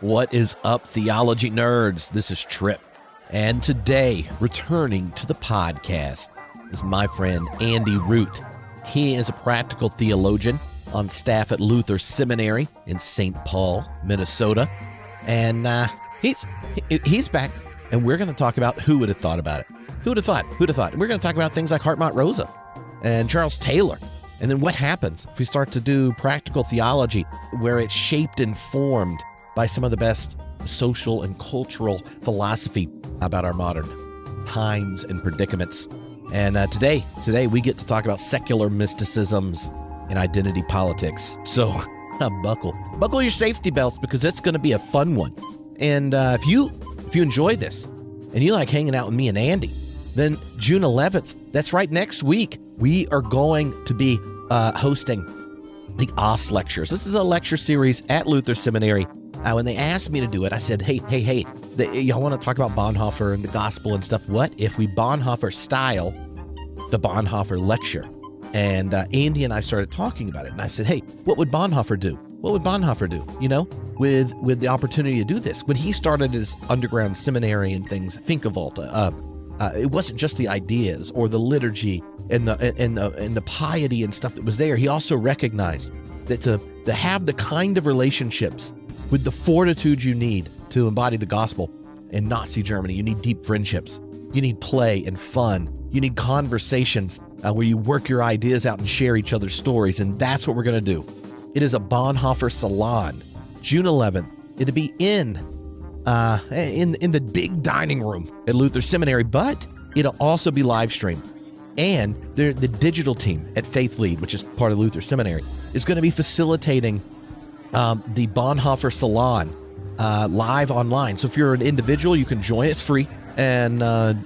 What is up, theology nerds? This is Trip. And today, returning to the podcast, is my friend Andy Root. He is a practical theologian on staff at Luther Seminary in St. Paul, Minnesota. And he's back, and we're going to talk about who would have thought about it. Who would have thought? Who'd have thought? And we're going to talk about things like Hartmut Rosa and Charles Taylor. And then what happens if we start to do practical theology where it's shaped and formed by some of the best social and cultural philosophy about our modern times and predicaments. And today we get to talk about secular mysticisms and identity politics. So buckle your safety belts, because it's going to be a fun one. And if you enjoy this and you like hanging out with me and Andy, then June 11th, that's right, next week, we are going to be hosting the OS lectures. This is a lecture series at Luther Seminary. When they asked me to do it, I said, hey, y'all want to talk about Bonhoeffer and the gospel and stuff? What if we Bonhoeffer style the Bonhoeffer lecture? And Andy and I started talking about it. And I said, hey, what would Bonhoeffer do? What would Bonhoeffer do, with the opportunity to do this? When he started his underground seminary and things, think of Volta, it wasn't just the ideas or the liturgy and the piety and stuff that was there. He also recognized that to have the kind of relationships with the fortitude you need to embody the gospel in Nazi Germany, you need deep friendships. You need play and fun. You need conversations where you work your ideas out and share each other's stories, and that's what we're going to do. It is a Bonhoeffer Salon, June 11th. It'll be in the big dining room at Luther Seminary, but it'll also be live streamed. And the digital team at Faith Lead, which is part of Luther Seminary, is going to be facilitating the Bonhoeffer Salon live online. So if you're an individual, you can join. It's free, and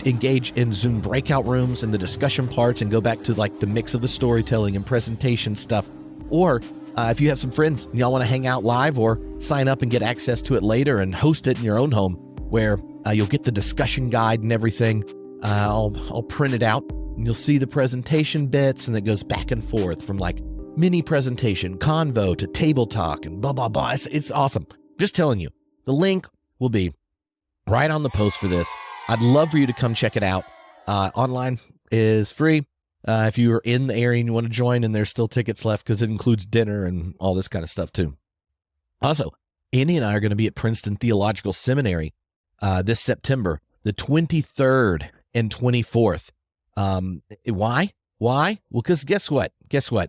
engage in Zoom breakout rooms and the discussion parts, and go back to like the mix of the storytelling and presentation stuff. Or if you have some friends and y'all want to hang out live, or sign up and get access to it later and host it in your own home, where you'll get the discussion guide and everything. I'll print it out, and you'll see the presentation bits, and it goes back and forth from like mini presentation, convo, to table talk, and blah, blah, blah. It's awesome. Just telling you, the link will be right on the post for this. I'd love for you to come check it out. Online is free. If you are in the area and you want to join, and there's still tickets left, because it includes dinner and all this kind of stuff too. Also, Andy and I are going to be at Princeton Theological Seminary this September, the 23rd and 24th. Why? Well, because guess what?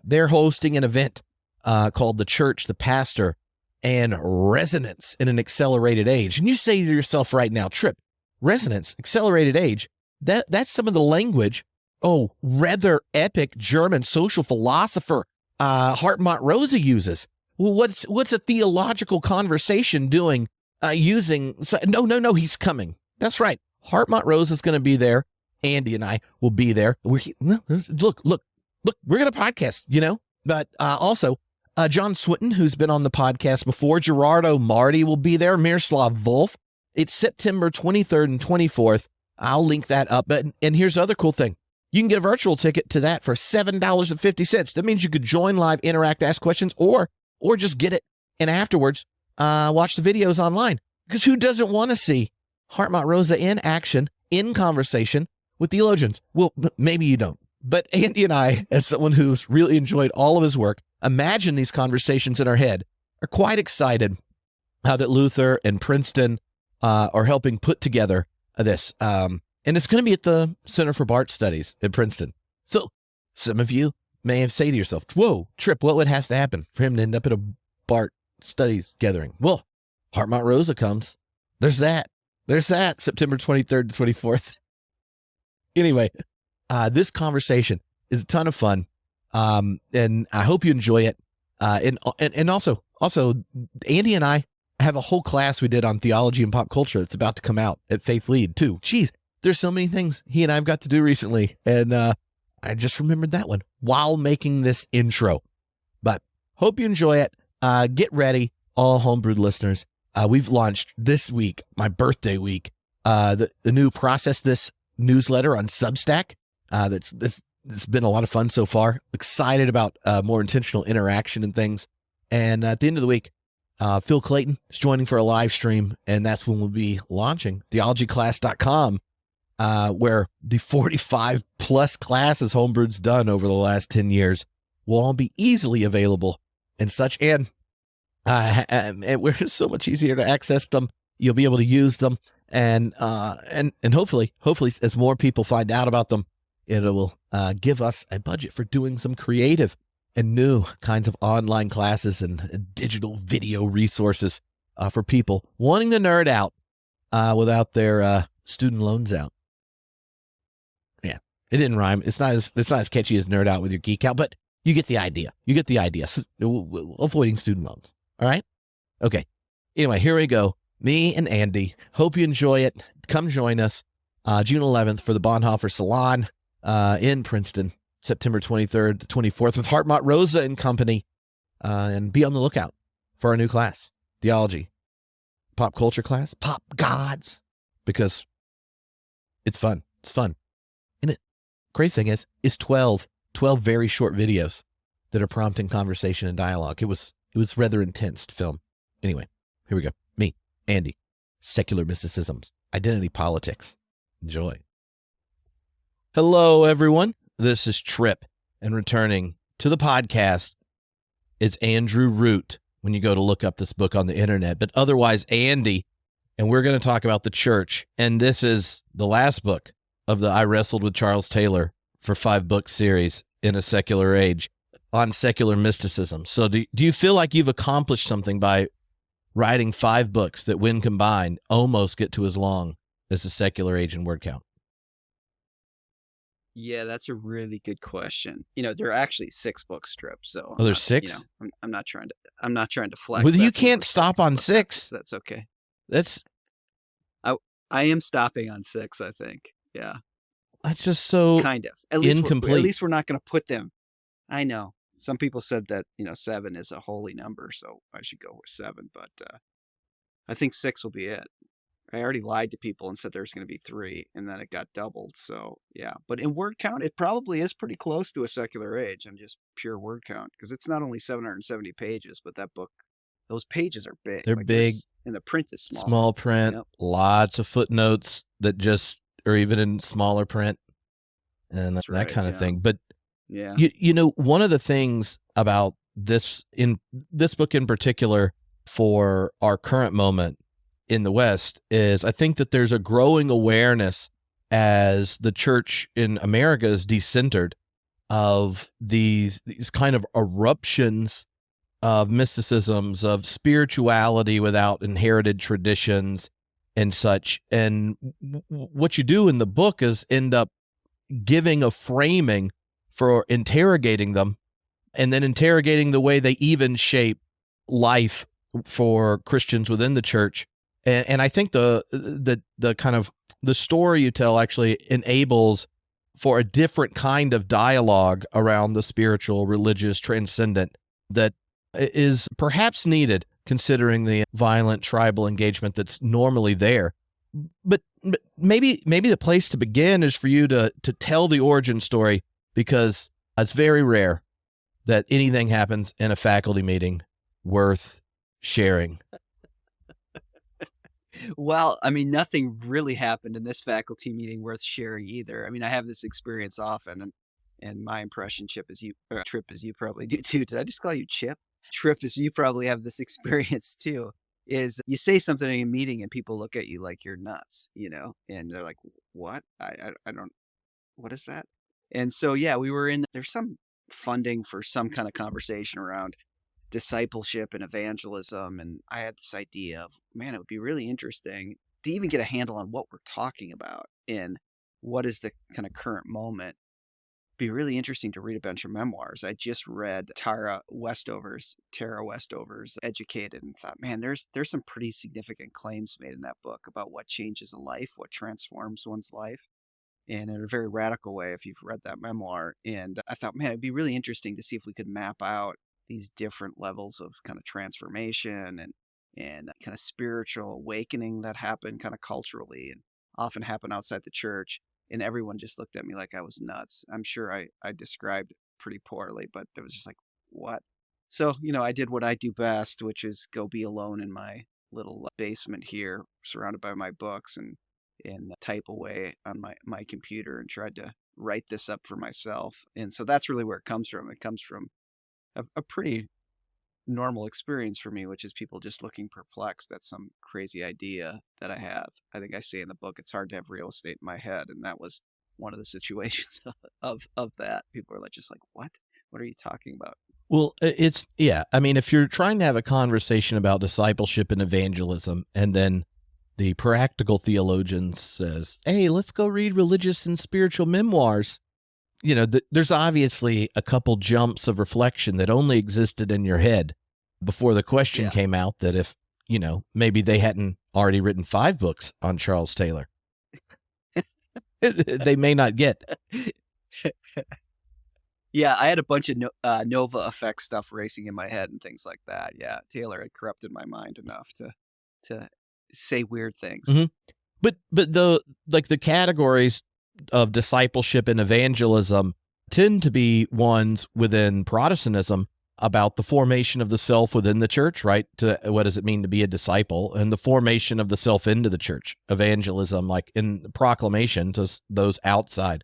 They're hosting an event called The Church, the Pastor, and Resonance in an Accelerated Age. And you say to yourself right now, Trip, resonance, accelerated age, that's some of the language, rather epic German social philosopher Hartmut Rosa uses. Well, what's a theological conversation doing using... No, he's coming. That's right. Hartmut Rosa is going to be there. Andy and I will be there. Look, we're going to podcast, but also John Swinton, who's been on the podcast before, Gerardo Marti will be there, Miroslav Volf. It's September 23rd and 24th. I'll link that up. And here's the other cool thing. You can get a virtual ticket to that for $7.50. That means you could join live, interact, ask questions, or just get it and afterwards watch the videos online. Because who doesn't want to see Hartmut Rosa in action, in conversation with theologians? Well, maybe you don't. But Andy and I, as someone who's really enjoyed all of his work, imagine these conversations in our head, are quite excited that Luther and Princeton are helping put together this. And it's going to be at the Center for Bart Studies at Princeton. So some of you may have said to yourself, whoa, Trip, what would have to happen for him to end up at a Bart Studies gathering? Well, Hartmut Rosa comes. There's that. September 23rd to 24th. Anyway, this conversation is a ton of fun, and I hope you enjoy it. And also, Andy and I have a whole class we did on theology and pop culture that's about to come out at Faith Lead too. Geez, there's so many things he and I have got to do recently, and I just remembered that one while making this intro. But hope you enjoy it. Get ready, all homebrewed listeners. We've launched this week, my birthday week, the new Process This newsletter on Substack. It's been a lot of fun so far. Excited about more intentional interaction and things. And at the end of the week, Phil Clayton is joining for a live stream, and that's when we'll be launching theologyclass.com, where the 45 plus classes Homebrew's done over the last 10 years will all be easily available and such. And we're so much easier to access them. You'll be able to use them, and hopefully, as more people find out about them, it will give us a budget for doing some creative and new kinds of online classes and digital video resources for people wanting to nerd out without their student loans out. Yeah, it didn't rhyme. It's not as catchy as nerd out with your geek out, but you get the idea. Avoiding student loans. All right? Okay. Anyway, here we go. Me and Andy. Hope you enjoy it. Come join us June 11th for the Bonhoeffer Salon in Princeton, September 23rd to 24th with Hartmut, Rosa and company. And be on the lookout for our new class, Theology. Pop culture class, Pop Gods, because it's fun. It's fun. And it crazy thing is, it's 12 very short videos that are prompting conversation and dialogue. It was rather intense to film. Anyway, here we go. Me, Andy, Secular Mysticisms, Identity Politics. Enjoy. Hello, everyone. This is Trip, and returning to the podcast is Andrew Root when you go to look up this book on the internet, but otherwise Andy, and we're going to talk about the church. And this is the last book of the I Wrestled with Charles Taylor for 5-book series in a Secular Age on secular mysticism. So do you feel like you've accomplished something by writing 5 books that, when combined, almost get to as long as the Secular Age in word count? Yeah, that's a really good question. There are actually 6 book strips, so there's 6. I'm not trying to flex. Well, you can't stop on 6. That's okay. I am stopping on 6. I think. Yeah. That's just so kind of incomplete. At least we're not going to put them. I know some people said that 7 is a holy number, so I should go with 7. But I think 6 will be it. I already lied to people and said there's going to be 3, and then it got doubled. So yeah, but in word count, it probably is pretty close to a Secular Age. I'm just pure word count, because it's not only 770 pages, but that book, those pages are big. They're big, and the print is small. Small print, yep. Lots of footnotes that just are even in smaller print, and that kind of thing. But yeah, one of the things about this book in particular for our current moment in the West is, I think that there's a growing awareness as the church in America is decentered of these kind of eruptions of mysticisms, of spirituality without inherited traditions and such. And what you do in the book is end up giving a framing for interrogating them, and then interrogating the way they even shape life for Christians within the church. And I think the kind of the story you tell actually enables for a different kind of dialogue around the spiritual, religious, transcendent that is perhaps needed, considering the violent tribal engagement that's normally there. But maybe the place to begin is for you to tell the origin story, because it's very rare that anything happens in a faculty meeting worth sharing. Well, nothing really happened in this faculty meeting worth sharing either. I have this experience often, and my impression, Trip, as you probably do too. Did I just call you Chip? Trip, as you probably have this experience too, is you say something in a meeting and people look at you like you're nuts, and they're like, what? I don't, what is that? And so, yeah, there's some funding for some kind of conversation around discipleship and evangelism, and I had this idea of, man, it would be really interesting to even get a handle on what we're talking about and what is the kind of current moment. It'd be really interesting to read a bunch of memoirs. I just read Tara Westover's Educated, and thought, man, there's some pretty significant claims made in that book about what changes a life, what transforms one's life, and in a very radical way, if you've read that memoir. And I thought, man, it'd be really interesting to see if we could map out these different levels of kind of transformation and kind of spiritual awakening that happen kind of culturally and often happen outside the church. And everyone just looked at me like I was nuts. I'm sure I described pretty poorly, but it was just like, what? So, I did what I do best, which is go be alone in my little basement here, surrounded by my books, and type away on my computer and tried to write this up for myself. And so that's really where it comes from. It comes from a pretty normal experience for me, which is people just looking perplexed at some crazy idea that I have. I think I say in the book, it's hard to have real estate in my head, and that was one of the situations of that. People are like, just like, what? What are you talking about? Well, yeah. I mean, if you're trying to have a conversation about discipleship and evangelism, and then the practical theologian says, hey, let's go read religious and spiritual memoirs, there's obviously a couple jumps of reflection that only existed in your head before the question Yeah. came out that if, maybe they hadn't already written 5 books on Charles Taylor, they may not get. Yeah, I had a bunch of Nova effect stuff racing in my head and things like that. Yeah, Taylor had corrupted my mind enough to say weird things. Mm-hmm. But the categories of discipleship and evangelism tend to be ones within Protestantism about the formation of the self within the church, right? To what does it mean to be a disciple, and the formation of the self into the church. Evangelism, like in proclamation to those outside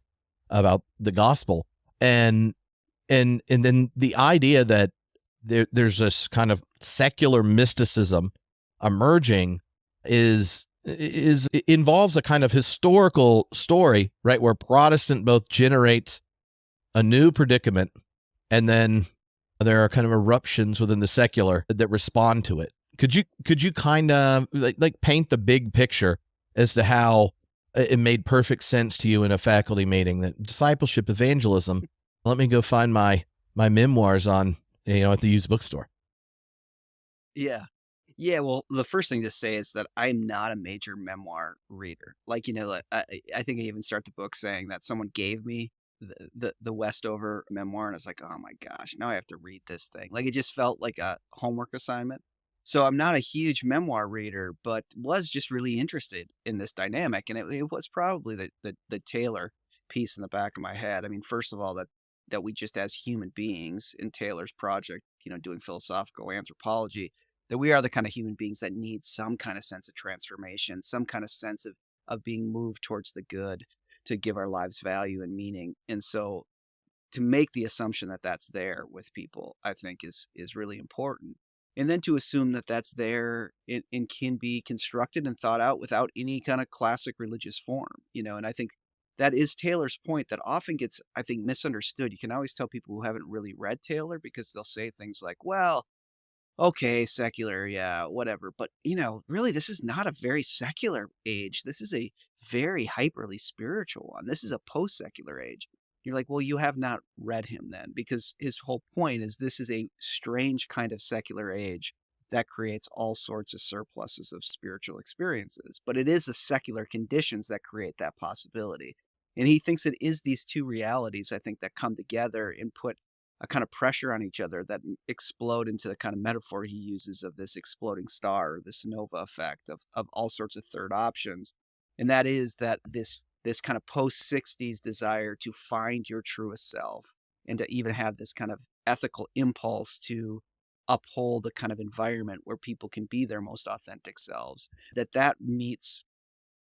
about the gospel, and then the idea that there's this kind of secular mysticism emerging it involves a kind of historical story, right, where Protestant both generates a new predicament, and then there are kind of eruptions within the secular that respond to it. Could you kind of like paint the big picture as to how it made perfect sense to you in a faculty meeting that discipleship evangelism? Let me go find my memoirs on at the used bookstore. Yeah. Yeah, well, the first thing to say is that I'm not a major memoir reader. Like, like, I think I even start the book saying that someone gave me the Westover memoir, and I was like, oh my gosh, now I have to read this thing. Like, it just felt like a homework assignment. So I'm not a huge memoir reader, but was just really interested in this dynamic, and it was probably the Taylor piece in the back of my head. I mean, first of all, that we just as human beings in Taylor's project, doing philosophical anthropology, that we are the kind of human beings that need some kind of sense of transformation, some kind of sense of being moved towards the good to give our lives value and meaning. And so to make the assumption that that's there with people, I think is really important. And then to assume that that's there and can be constructed and thought out without any kind of classic religious form, and I think that is Taylor's point that often gets, I think, misunderstood. You can always tell people who haven't really read Taylor because they'll say things like, well, okay, secular, yeah, whatever. But, really, this is not a very secular age. This is a very hyperly spiritual one. This is a post secular age. You're like, well, you have not read him then, because his whole point is this is a strange kind of secular age that creates all sorts of surpluses of spiritual experiences. But it is the secular conditions that create that possibility. And he thinks it is these two realities, I think, that come together and put a kind of pressure on each other that explode into the kind of metaphor he uses of this exploding star, this nova effect of all sorts of third options. And that is that this kind of post 60s desire to find your truest self and to even have this kind of ethical impulse to uphold a kind of environment where people can be their most authentic selves, that meets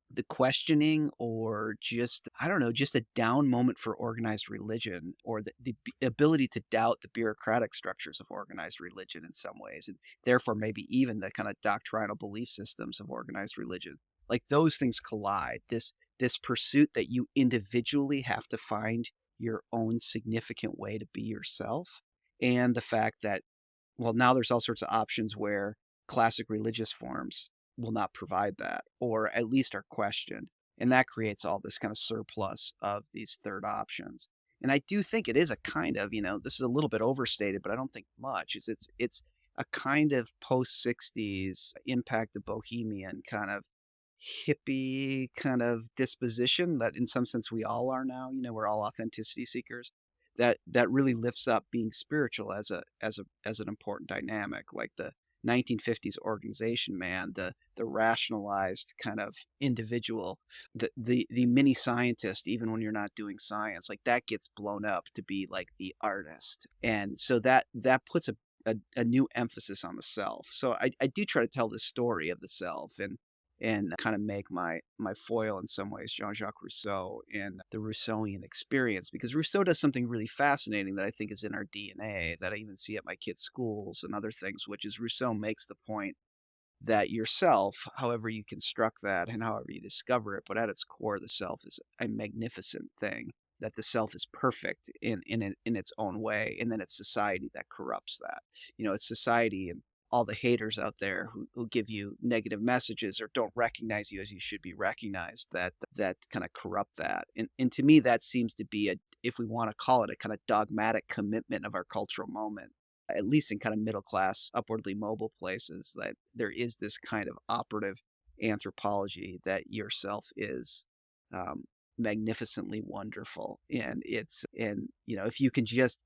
the questioning, or just, I don't know, just a down moment for organized religion, or the ability to doubt the bureaucratic structures of organized religion in some ways, and therefore maybe even the kind of doctrinal belief systems of organized religion. Like, those things collide. This pursuit that you individually have to find your own significant way to be yourself, and the fact that, well, now there's all sorts of options where classic religious forms will not provide that, or at least are questioned. And that creates all this kind of surplus of these third options. And I do think it is a kind of, this is a little bit overstated, but I don't think much. It's a kind of post 60s impact of bohemian kind of hippie kind of disposition that in some sense we all are now. We're all authenticity seekers. That really lifts up being spiritual as an important dynamic, like the 1950s organization man, the rationalized kind of individual, the mini scientist, even when you're not doing science, like that gets blown up to be like the artist. And so that puts a new emphasis on the self. So I do try to tell the story of the self and kind of make my foil in some ways Jean-Jacques Rousseau and the Rousseauian experience, because Rousseau does something really fascinating that I think is in our DNA, that I even see at my kids' schools and other things, which is Rousseau makes the point that yourself, however you construct that and however you discover it, but at its core, the self is a magnificent thing. That the self is perfect in its own way, and then it's society that corrupts that. It's society and all the haters out there who give you negative messages or don't recognize you as you should be recognized, that kind of corrupt that. And to me, that seems to be if we want to call it, a kind of dogmatic commitment of our cultural moment, at least in kind of middle class, upwardly mobile places, that there is this kind of operative anthropology that yourself is magnificently wonderful. And if you can just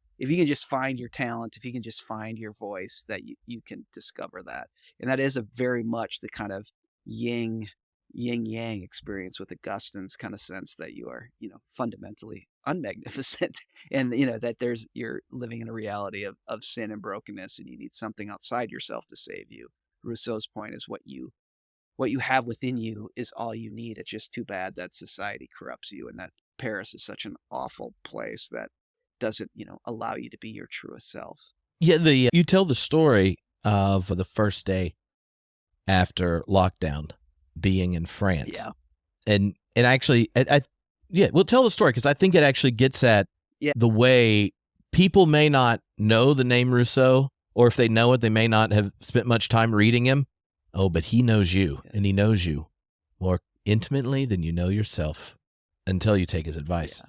find your talent, if you can just find your voice, that you can discover that. And that is a very much the kind of yin yang experience with Augustine's kind of sense that you are, fundamentally unmagnificent and, that you're living in a reality of sin and brokenness, and you need something outside yourself to save you. Rousseau's point is what you have within you is all you need. It's just too bad that society corrupts you and that Paris is such an awful place that doesn't, allow you to be your truest self. Yeah, you tell the story of the first day after lockdown being in France. Yeah. And actually, we'll tell the story, because I think it actually gets at the way people may not know the name Rousseau, or if they know it, they may not have spent much time reading him. Oh, but he knows you, and he knows you more intimately than you know yourself until you take his advice.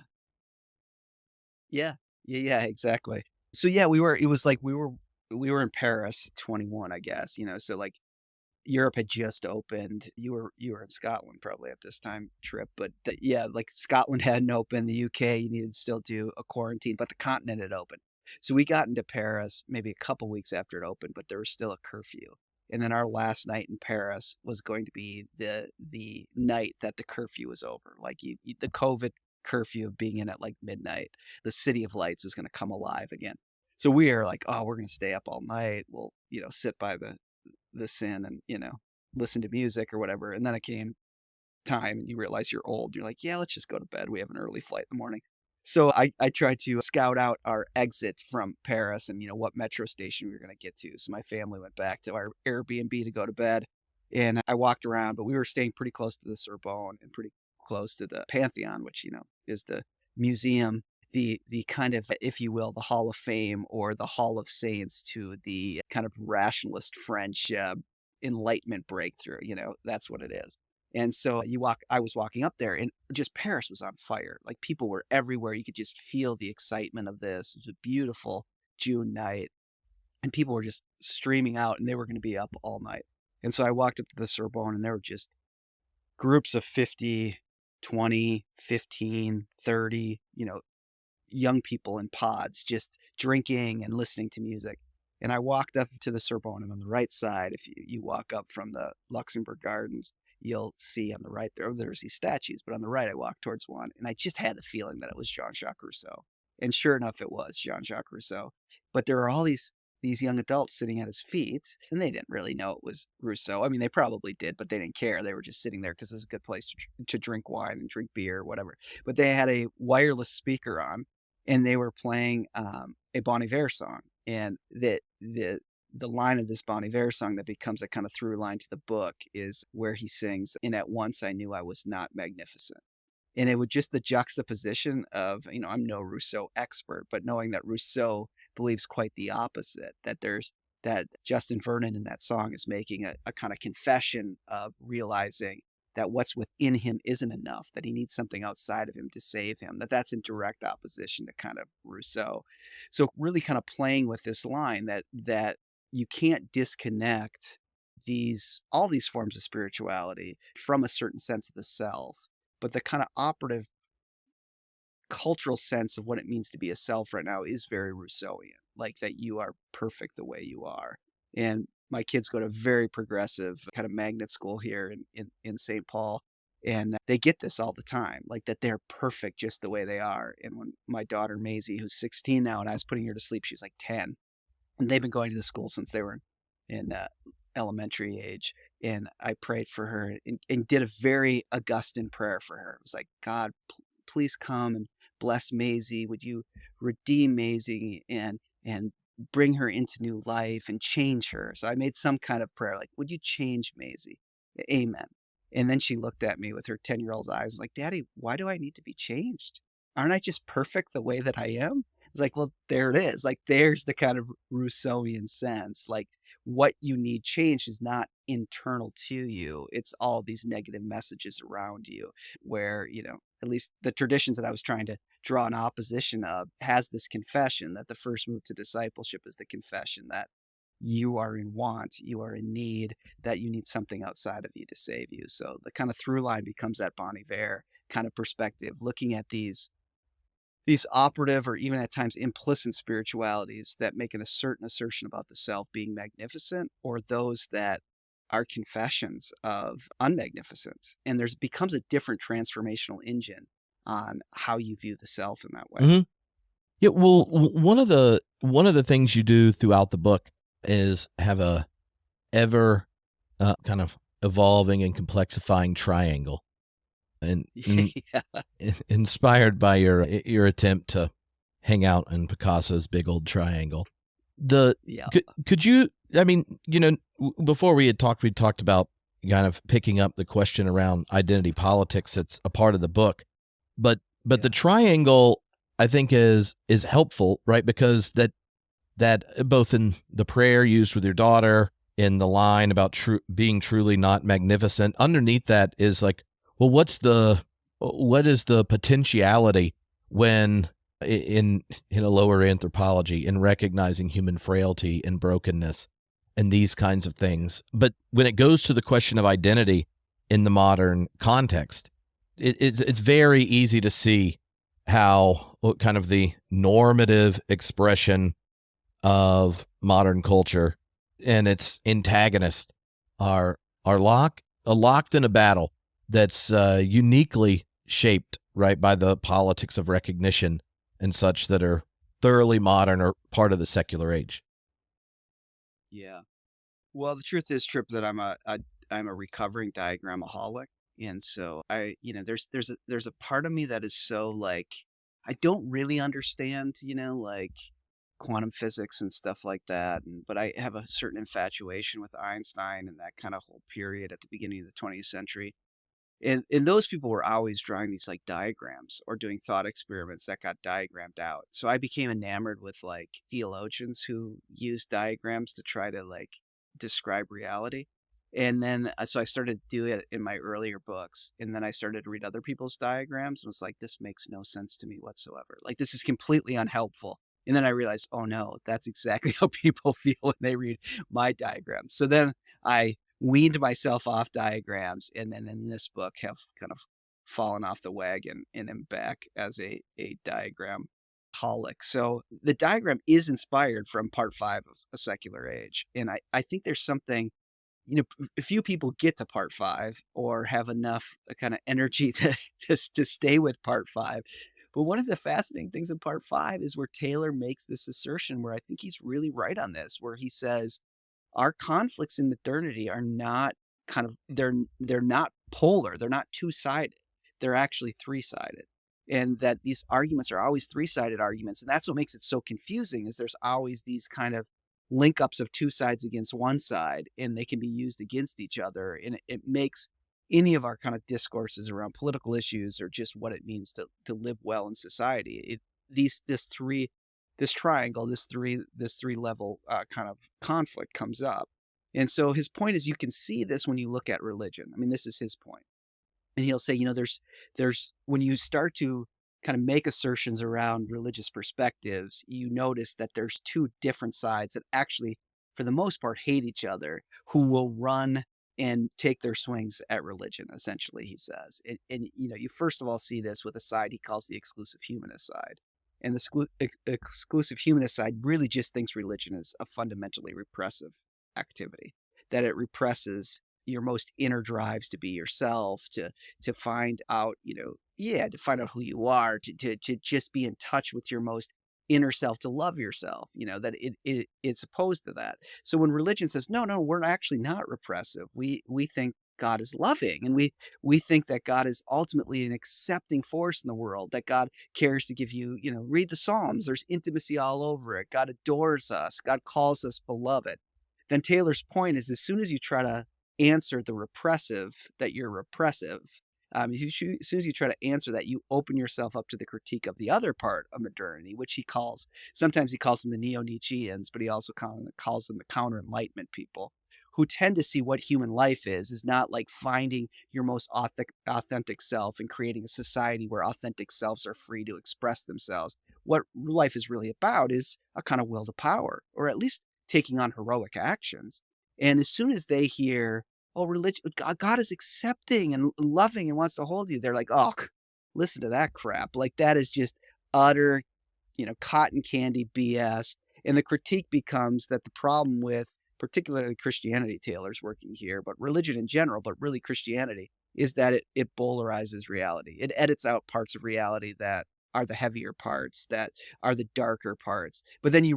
Yeah, exactly. So yeah, we were in Paris, 21, I guess, so like Europe had just opened. You were in Scotland probably at this time, Trip, but like Scotland hadn't opened. The UK, you needed to still do a quarantine, but the continent had opened. So we got into Paris maybe a couple weeks after it opened, but there was still a curfew. And then our last night in Paris was going to be the night that the curfew was over. Like the COVID curfew of being in at like midnight, the City of Lights was going to come alive again. So we are like, oh, we're going to stay up all night. We'll, sit by the sin and, listen to music or whatever. And then it came time and you realize you're old. You're like, yeah, let's just go to bed. We have an early flight in the morning. So I tried to scout out our exit from Paris and, what metro station we were going to get to. So my family went back to our Airbnb to go to bed, and I walked around, but we were staying pretty close to the Sorbonne and pretty close to the Pantheon, which, is the museum, the kind of, if you will, the Hall of Fame or the Hall of Saints to the kind of rationalist French Enlightenment breakthrough. That's what it is. And so I was walking up there and just Paris was on fire. Like people were everywhere. You could just feel the excitement of this. It was a beautiful June night and people were just streaming out and they were going to be up all night. And so I walked up to the Sorbonne and there were just groups of 50, 20, 15, 30, young people in pods just drinking and listening to music. And I walked up to the Sorbonne, and on the right side, if you walk up from the Luxembourg Gardens, you'll see on the right there's these statues, but on the right I walked towards one and I just had the feeling that it was Jean-Jacques Rousseau. And sure enough, it was Jean-Jacques Rousseau. But there were all these young adults sitting at his feet, and they didn't really know it was Rousseau. I mean, they probably did, but they didn't care. They were just sitting there because it was a good place to drink wine and drink beer or whatever. But they had a wireless speaker on, and they were playing a Bon Iver song. And the line of this Bon Iver song that becomes a kind of through line to the book is where he sings, "And at once I knew I was not magnificent." And it would just the juxtaposition of, I'm no Rousseau expert, but knowing that Rousseau believes quite the opposite, that Justin Vernon in that song is making a kind of confession of realizing that what's within him isn't enough, that he needs something outside of him to save him, that's in direct opposition to kind of Rousseau. So really kind of playing with this line that you can't disconnect all these forms of spirituality from a certain sense of the self, but the kind of operative cultural sense of what it means to be a self right now is very Rousseauian, like that you are perfect the way you are. And my kids go to very progressive kind of magnet school here in St. Paul. And they get this all the time, like that they're perfect just the way they are. And when my daughter Maisie, who's 16 now, and I was putting her to sleep, she was like 10. And they've been going to the school since they were in elementary age. And I prayed for her and did a very Augustine prayer for her. It was like, God, please come and bless Maisie. Would you redeem Maisie and bring her into new life and change her? So I made some kind of prayer like, would you change Maisie? Amen. And then she looked at me with her 10-year-old eyes like, Daddy, why do I need to be changed? Aren't I just perfect the way that I am? It's like, well, there it is. Like, there's the kind of Rousseauian sense. Like, what you need changed is not internal to you. It's all these negative messages around you where, at least the traditions that I was trying to draw an opposition of has this confession that the first move to discipleship is the confession that you are in want, you are in need, that you need something outside of you to save you. So the kind of through line becomes that Bonhoeffer kind of perspective, looking at these operative or even at times implicit spiritualities that make a certain assertion about the self being magnificent, or those that are confessions of unmagnificence. And there's becomes a different transformational engine on how you view the self in that way. Mm-hmm. Yeah, well, one of the things you do throughout the book is have a ever kind of evolving and complexifying triangle, and Yeah. inspired by your attempt to hang out in Picasso's big old triangle. Yeah. Could you? I mean, before we talked about kind of picking up the question around identity politics. That's a part of the book, but the triangle, I think, is helpful, right? Because that both in the prayer used with your daughter, in the line about being truly not magnificent, underneath that is like, well, what is the potentiality when in a lower anthropology, in recognizing human frailty and brokenness and these kinds of things. But when it goes to the question of identity in the modern context, it's very easy to see how kind of the normative expression of modern culture and its antagonists are locked in a battle that's uniquely shaped, right, by the politics of recognition and such that are thoroughly modern or part of the secular age. Yeah. Well, the truth is, Trip, that I'm a recovering diagramaholic, and so there's a part of me that is so like I don't really understand, like quantum physics and stuff like that, but I have a certain infatuation with Einstein and that kind of whole period at the beginning of the 20th century. And those people were always drawing these like diagrams or doing thought experiments that got diagrammed out. So I became enamored with like theologians who use diagrams to try to like describe reality. And then so I started to do it in my earlier books. And then I started to read other people's diagrams and was like, this makes no sense to me whatsoever. Like, this is completely unhelpful. And then I realized, oh no, that's exactly how people feel when they read my diagrams. So then I weaned myself off diagrams, and then in this book have kind of fallen off the wagon and am back as a diagram holic. So the diagram is inspired from part 5 of A Secular Age. And I think there's something, a few people get to part 5 or have enough kind of energy to stay with part 5. But one of the fascinating things in part 5 is where Taylor makes this assertion where I think he's really right on this, where he says, our conflicts in modernity are not they're not polar, they're not two-sided, they're actually three-sided, and that these arguments are always three-sided arguments. And that's what makes it so confusing, is there's always these kind of link ups of two sides against one side, and they can be used against each other, and it makes any of our kind of discourses around political issues or just what it means to live well in society, this triangle, this three level kind of conflict comes up. And so his point is, you can see this when you look at religion. I mean, this is his point. And he'll say, there's when you start to kind of make assertions around religious perspectives, you notice that there's two different sides that actually, for the most part, hate each other, who will run and take their swings at religion, essentially, he says. And you first of all see this with a side he calls the exclusive humanist side. And the exclusive humanist side really just thinks religion is a fundamentally repressive activity, that it represses your most inner drives to be yourself, to find out, to find out who you are, to just be in touch with your most inner self to love yourself, that it's opposed to that. So when religion says, no, we're actually not repressive. We think God is loving, and we think that God is ultimately an accepting force in the world, that God cares to give you, read the Psalms. There's intimacy all over it. God adores us. God calls us beloved. Then Taylor's point is, as soon as you try to answer the repressive, that you're repressive, as soon as you try to answer that, you open yourself up to the critique of the other part of modernity, which sometimes he calls them the neo-Nietzscheans, but he also calls them the counter-enlightenment people, who tend to see what human life is not like finding your most authentic self and creating a society where authentic selves are free to express themselves. What life is really about is a kind of will to power, or at least taking on heroic actions. And as soon as they hear, oh, religion, God is accepting and loving and wants to hold you, they're like, oh, listen to that crap. Like, that is just utter, cotton candy BS. And the critique becomes that the problem with particularly Christianity, Taylor's working here, but religion in general, but really Christianity, is that it polarizes reality. It edits out parts of reality that are the heavier parts, that are the darker parts. But then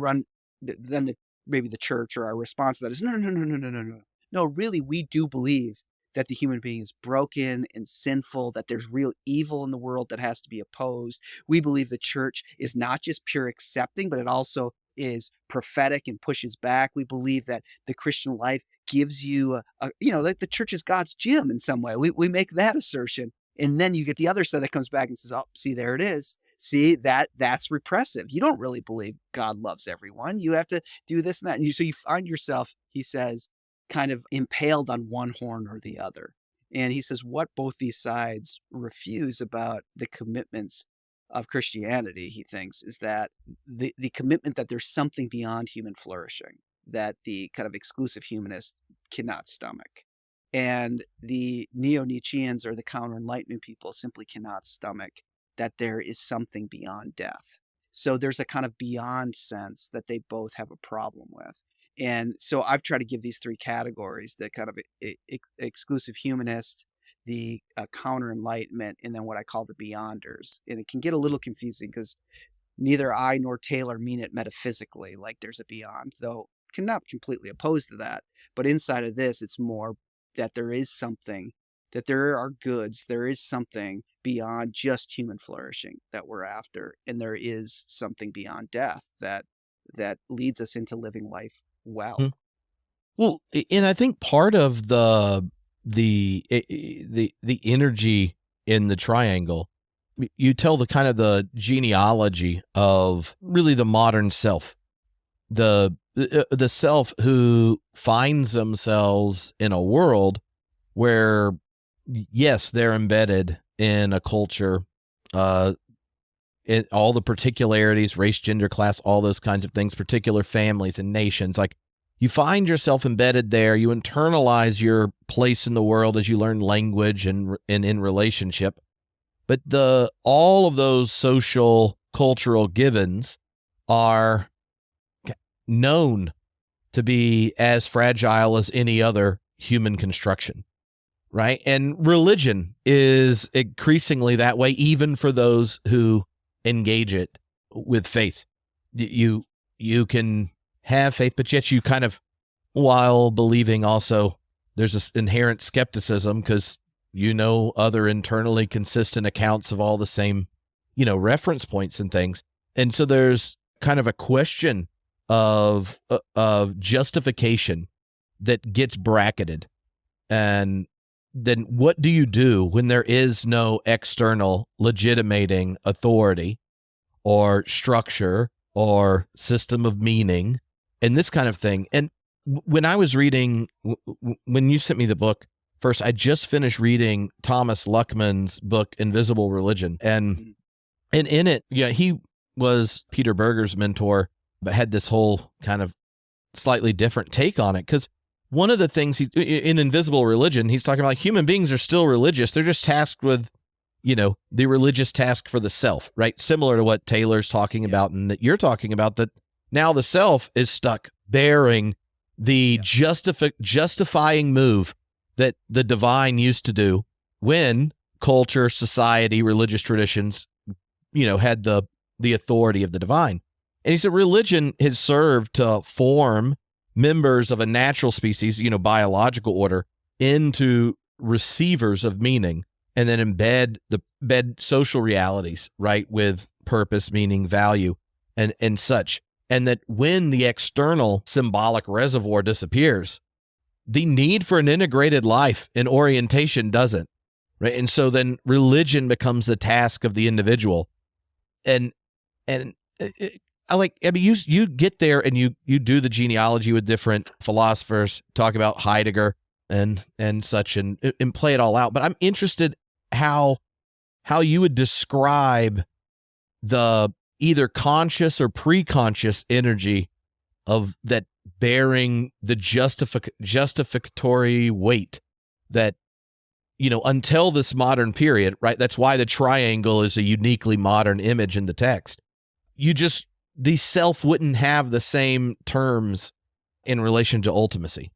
maybe the church, or our response to that is, no, no, no, no, no, no, no. No, really, we do believe that the human being is broken and sinful, that there's real evil in the world that has to be opposed. We believe the church is not just pure accepting, but it also is prophetic and pushes back. We believe that the Christian life gives you like the church is God's gym in some way. We make that assertion. And then you get the other side that comes back and says, oh, see, there it is. See, that's repressive. You don't really believe God loves everyone. You have to do this and that. And so you find yourself, he says, kind of impaled on one horn or the other. And he says what both these sides refuse about the commitments of Christianity, he thinks, is that the commitment that there's something beyond human flourishing, that the kind of exclusive humanist cannot stomach. And the neo-Nietzscheans, or the counter-enlightenment people, simply cannot stomach that there is something beyond death. So there's a kind of beyond sense that they both have a problem with. And so I've tried to give these three categories: the kind of exclusive humanist, the counter-enlightenment, and then what I call the beyonders. And it can get a little confusing because neither I nor Taylor mean it metaphysically, like there's a beyond, though not completely opposed to that. But inside of this, it's more that there is something, that there are goods, there is something beyond just human flourishing that we're after. And there is something beyond death that leads us into living life well. Mm. Well, and I think part of the energy in the triangle, you tell the kind of the genealogy of really the modern self, the self who finds themselves in a world where, yes, they're embedded in a culture, in all the particularities, race, gender, class, all those kinds of things, particular families and nations. Like, you find yourself embedded there. You internalize your place in the world as you learn language and in relationship. But all of those social, cultural givens are known to be as fragile as any other human construction, right? And religion is increasingly that way, even for those who engage it with faith. You can have faith, but yet you kind of, while believing also, there's this inherent skepticism because other internally consistent accounts of all the same, reference points and things. And so there's kind of a question of justification that gets bracketed. And then what do you do when there is no external legitimating authority or structure or system of meaning and this kind of thing? And when I was reading, when you sent me the book first, I just finished reading Thomas Luckman's book, Invisible Religion. And in it, he was Peter Berger's mentor, but had this whole kind of slightly different take on it. Because one of the things in Invisible Religion, he's talking about human beings are still religious. They're just tasked with, the religious task for the self, right? Similar to what Taylor's talking about and that you're talking about, that now the self is stuck bearing the justifying move that the divine used to do when culture, society, religious traditions, had the authority of the divine. And he said religion has served to form members of a natural species, biological order, into receivers of meaning, and then embed social realities, right, with purpose, meaning, value, and such. And that when the external symbolic reservoir disappears, the need for an integrated life and orientation doesn't, right? And so then religion becomes the task of the individual. And you get there and you do the genealogy with different philosophers, talk about Heidegger and such, and play it all out. But I'm interested how you would describe the either conscious or pre-conscious energy of that bearing the justificatory weight that, until this modern period, right? That's why the triangle is a uniquely modern image in the text. The self wouldn't have the same terms in relation to ultimacy.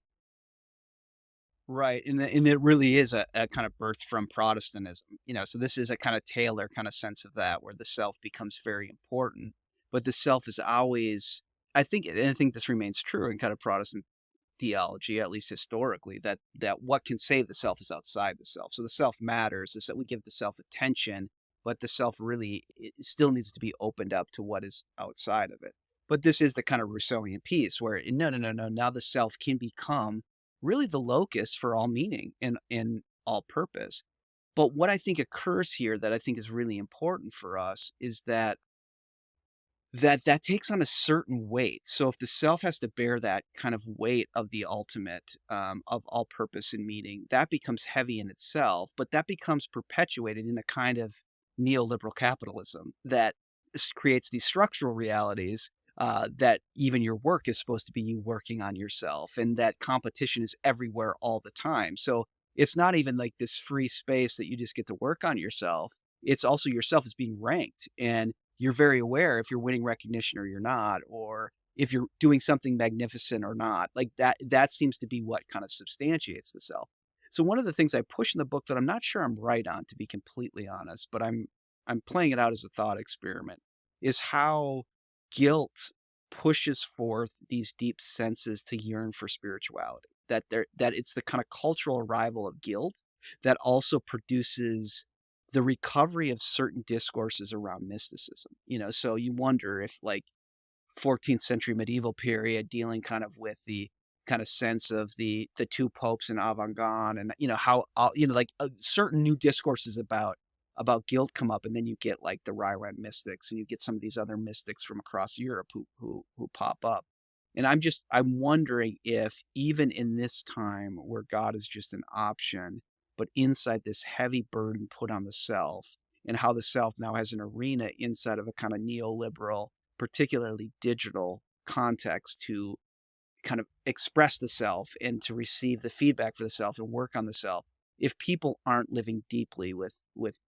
Right. And it really is a kind of birth from Protestantism, so this is a kind of Taylor kind of sense of that, where the self becomes very important, but the self is always, I think this remains true in kind of Protestant theology, at least historically, that what can save the self is outside the self. So the self matters, is that we give the self attention, but the self really, it still needs to be opened up to what is outside of it. But this is the kind of Rousseauian piece where no, now the self can become really the locus for all meaning and all purpose. But what I think occurs here that I think is really important for us is that takes on a certain weight. So if the self has to bear that kind of weight of the ultimate, of all purpose and meaning, that becomes heavy in itself, but that becomes perpetuated in a kind of neoliberal capitalism that creates these structural realities, that even your work is supposed to be you working on yourself, and that competition is everywhere all the time. So it's not even like this free space that you just get to work on yourself. It's also yourself is being ranked, and you're very aware if you're winning recognition or you're not, or if you're doing something magnificent or not. Like that seems to be what kind of substantiates the self. So one of the things I push in the book that I'm not sure I'm right on, to be completely honest, but I'm playing it out as a thought experiment, is how guilt pushes forth these deep senses to yearn for spirituality. That it's the kind of cultural arrival of guilt that also produces the recovery of certain discourses around mysticism. So you wonder if, like, 14th century medieval period dealing kind of with the kind of sense of the two popes and avant-garde, and how certain new discourses about guilt come up, and then you get like the Rowling mystics, and you get some of these other mystics from across Europe who pop up. And I'm wondering if even in this time where God is just an option, but inside this heavy burden put on the self, and how the self now has an arena inside of a kind of neoliberal, particularly digital context, to kind of express the self and to receive the feedback for the self and work on the self, if people aren't living deeply with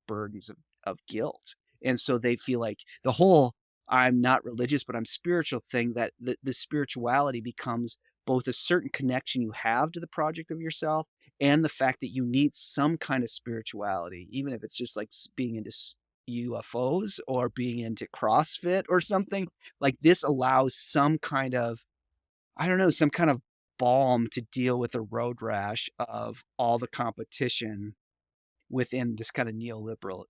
burdens of guilt. And so they feel like the whole I'm not religious, but I'm spiritual thing, that the spirituality becomes both a certain connection you have to the project of yourself, and the fact that you need some kind of spirituality, even if it's just like being into UFOs or being into CrossFit or something. Like, this allows some kind of, I don't know, some kind of balm to deal with the road rash of all the competition within this kind of neoliberal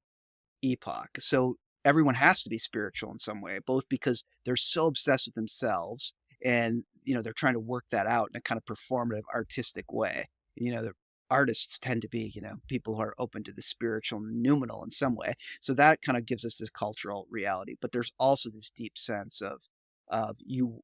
epoch. So everyone has to be spiritual in some way, both because they're so obsessed with themselves, and they're trying to work that out in a kind of performative, artistic way. The artists tend to be people who are open to the spiritual and noumenal in some way. So that kind of gives us this cultural reality. But there's also this deep sense of you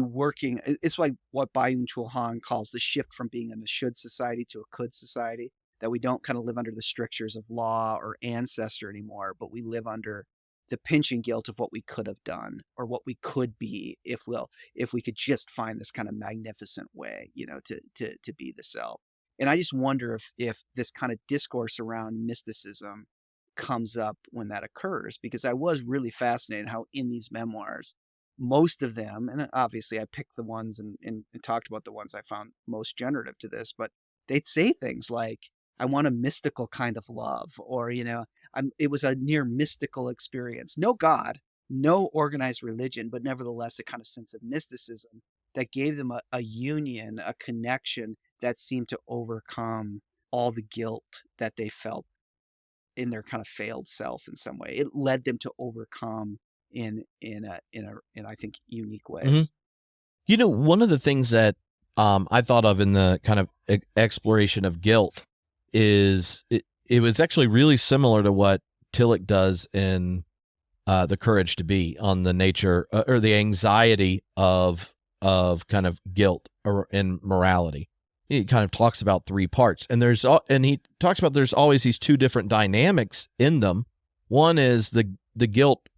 working. It's like what Byung-Chul Han calls the shift from being in a should society to a could society, that we don't kind of live under the strictures of law or ancestor anymore, but we live under the pinching guilt of what we could have done, or what we could be if we could just find this kind of magnificent way, to be the self. And I just wonder if this kind of discourse around mysticism comes up when that occurs, because I was really fascinated how in these memoirs, most of them, and obviously I picked the ones and talked about the ones I found most generative to this, but they'd say things like, I want a mystical kind of love, or, it was a near mystical experience. No God, no organized religion, but nevertheless a kind of sense of mysticism that gave them a union, a connection that seemed to overcome all the guilt that they felt in their kind of failed self in some way. It led them to overcome in I think unique hmm ways. One of the things that I thought of in the kind of exploration of guilt is it was actually really similar to what Tillich does in The Courage to Be, on the nature or the anxiety of kind of guilt or in morality. He kind of talks about three parts, and he talks about there's always these two different dynamics in them. One is the guilt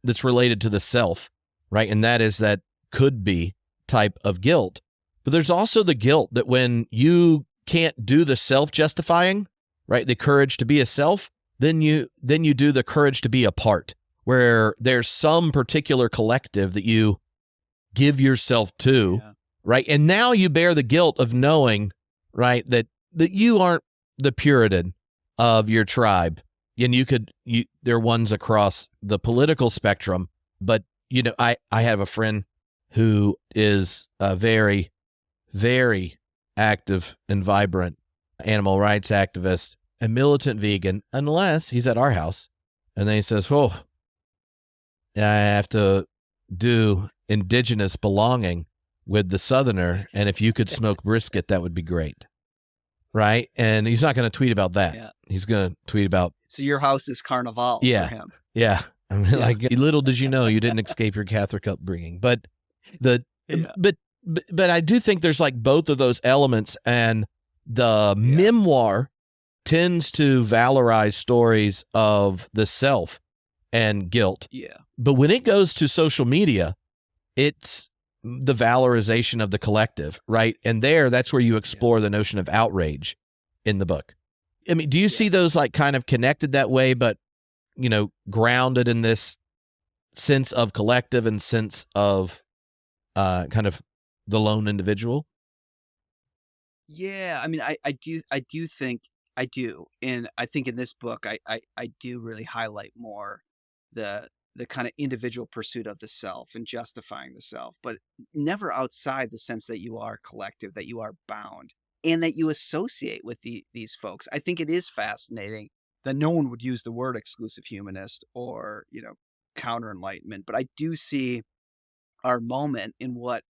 that's related to the self, right? And that is that could be type of guilt. But there's also the guilt that when you can't do the self-justifying, right? The courage to be a self, then you do the courage to be a part, where there's some particular collective that you give yourself to, Yeah. right? And now you bear the guilt of knowing, right, that you aren't the Puritan of your tribe. And there are ones across the political spectrum, but I have a friend who is a very, very active and vibrant animal rights activist and militant vegan, unless he's at our house and then he says, "Oh, I have to do indigenous belonging with the Southerner, and if you could smoke brisket, that would be great." Right? And he's not going to tweet about that. Yeah. He's going to tweet about, So your house is Carnival Yeah. for him. yeah. I mean, like, little did you know you didn't escape your Catholic upbringing. But but I do think there's like both of those elements, and the memoir tends to valorize stories of the self and guilt. Yeah. But when it goes to social media, it's the valorization of the collective, right? And that's where you explore the notion of outrage in the book. I mean, do you see those like kind of connected that way, but, grounded in this sense of collective and sense of kind of the lone individual? Yeah. I mean, I do think I do. And I think in this book, I do really highlight more the kind of individual pursuit of the self and justifying the self, but never outside the sense that you are collective, that you are bound, and that you associate with these folks. I think it is fascinating that no one would use the word exclusive humanist or, counter enlightenment, but I do see our moment in what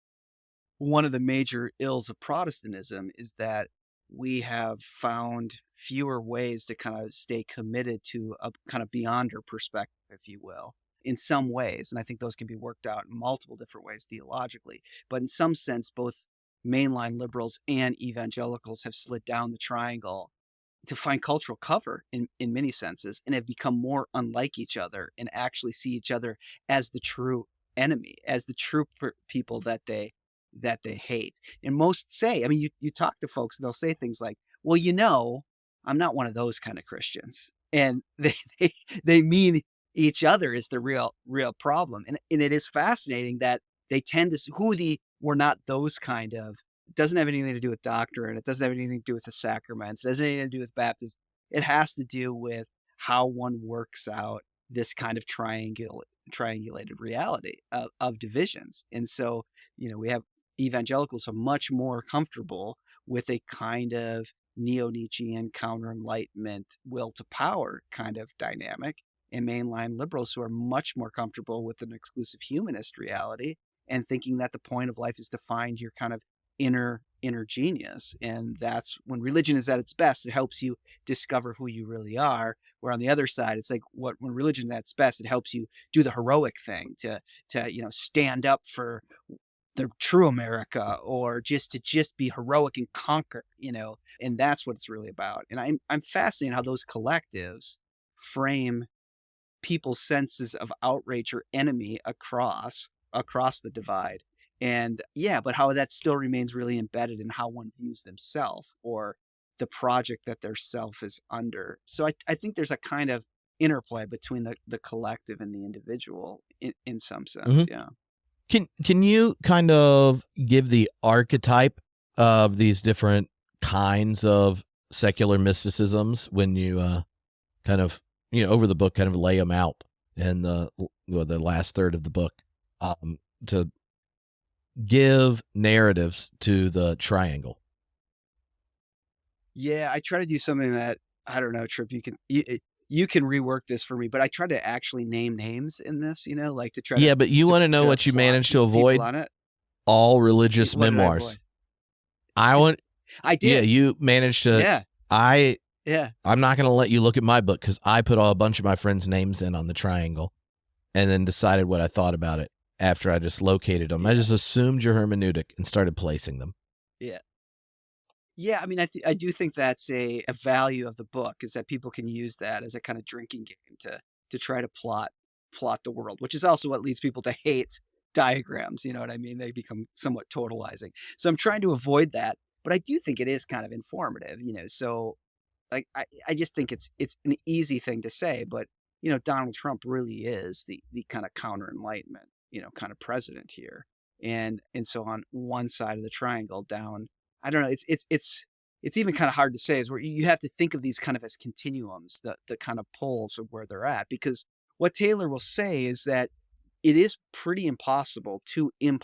one of the major ills of Protestantism is that we have found fewer ways to kind of stay committed to a kind of beyonder perspective, if you will, in some ways. And I think those can be worked out in multiple different ways theologically. But in some sense, both mainline liberals and evangelicals have slid down the triangle to find cultural cover in many senses, and have become more unlike each other and actually see each other as the true enemy, as the true people that they hate. And most say, I mean, you talk to folks and they'll say things like, "Well, I'm not one of those kind of Christians," and they mean each other is the real problem. And it is fascinating that they tend to we're not those kind of. It doesn't have anything to do with doctrine. It doesn't have anything to do with the sacraments. It doesn't have anything to do with baptism. It has to do with how one works out this kind of triangulated reality of divisions. And so, we have evangelicals are much more comfortable with a kind of neo-Nietzschean counter-enlightenment will to power kind of dynamic, and mainline liberals who are much more comfortable with an exclusive humanist reality and thinking that the point of life is to find your kind of inner genius. And that's when religion is at its best. It helps you discover who you really are. Where on the other side, it's like when religion is at its best, it helps you do the heroic thing to stand up for the true America, or just be heroic and conquer, and that's what it's really about. And I'm fascinated how those collectives frame people's senses of outrage or enemy across the divide. And but how that still remains really embedded in how one views themselves or the project that their self is under. So I think there's a kind of interplay between the collective and the individual in some sense. Mm-hmm. Can you kind of give the archetype of these different kinds of secular mysticisms when you kind of over the book kind of lay them out? in the last third of the book, to give narratives to the triangle. Yeah, I try to do something that, I don't know, Trip, you can rework this for me, but I try to actually name names in this, like to try Yeah, but you want to know what you plot managed to people avoid? on it. All religious What did I memoirs. avoid? I want. I did. Yeah, you managed to. Yeah. I'm not going to let you look at my book because I put a bunch of my friends' names in on the triangle and then decided what I thought about it after I just located them. I just assumed your hermeneutic and started placing them. Yeah. Yeah, I mean, I do think that's a value of the book, is that people can use that as a kind of drinking game to try to plot the world, which is also what leads people to hate diagrams. You know what I mean? They become somewhat totalizing. So I'm trying to avoid that, but I do think it is kind of informative. So like I just think it's an easy thing to say, but Donald Trump really is the kind of counter enlightenment kind of president here, and so on one side of the triangle down, I don't know, it's even kind of hard to say, is where you have to think of these kind of as continuums, the kind of poles of where they're at, because what Taylor will say is that it is pretty impossible in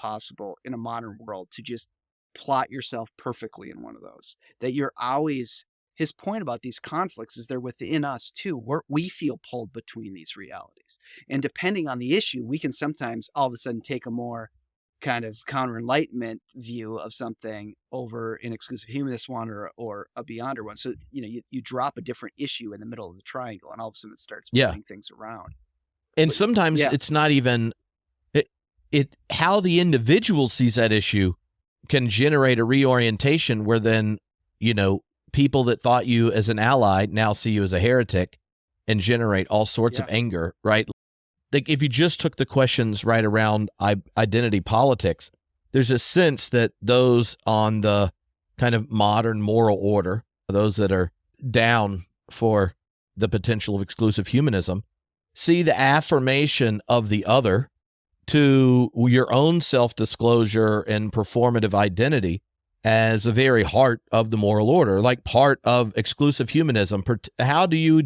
a modern world to just plot yourself perfectly in one of those, that you're always, his point about these conflicts is they're within us too. We feel pulled between these realities. And depending on the issue, we can sometimes all of a sudden take a more kind of counter enlightenment view of something over an exclusive humanist one, or a beyonder one. So, you drop a different issue in the middle of the triangle and all of a sudden it starts moving things around. And sometimes it's not even how the individual sees that issue can generate a reorientation where then, people that thought you as an ally now see you as a heretic and generate all sorts of anger, right? Like if you just took the questions right around identity politics, there's a sense that those on the kind of modern moral order, those that are down for the potential of exclusive humanism, see the affirmation of the other to your own self-disclosure and performative identity as a very heart of the moral order, like part of exclusive humanism. How do you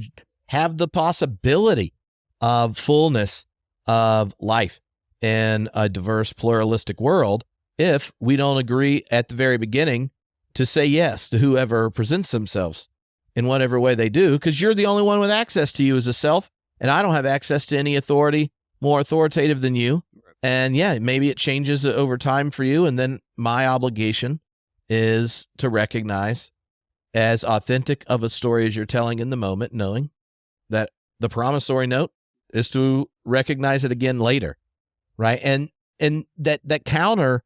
have the possibility of fullness of life in a diverse, pluralistic world if we don't agree at the very beginning to say yes to whoever presents themselves in whatever way they do? Because you're the only one with access to you as a self, and I don't have access to any authority more authoritative than you. And maybe it changes over time for you. And then my obligation is to recognize as authentic of a story as you're telling in the moment, knowing that the promissory note is to recognize it again later, right? And that counter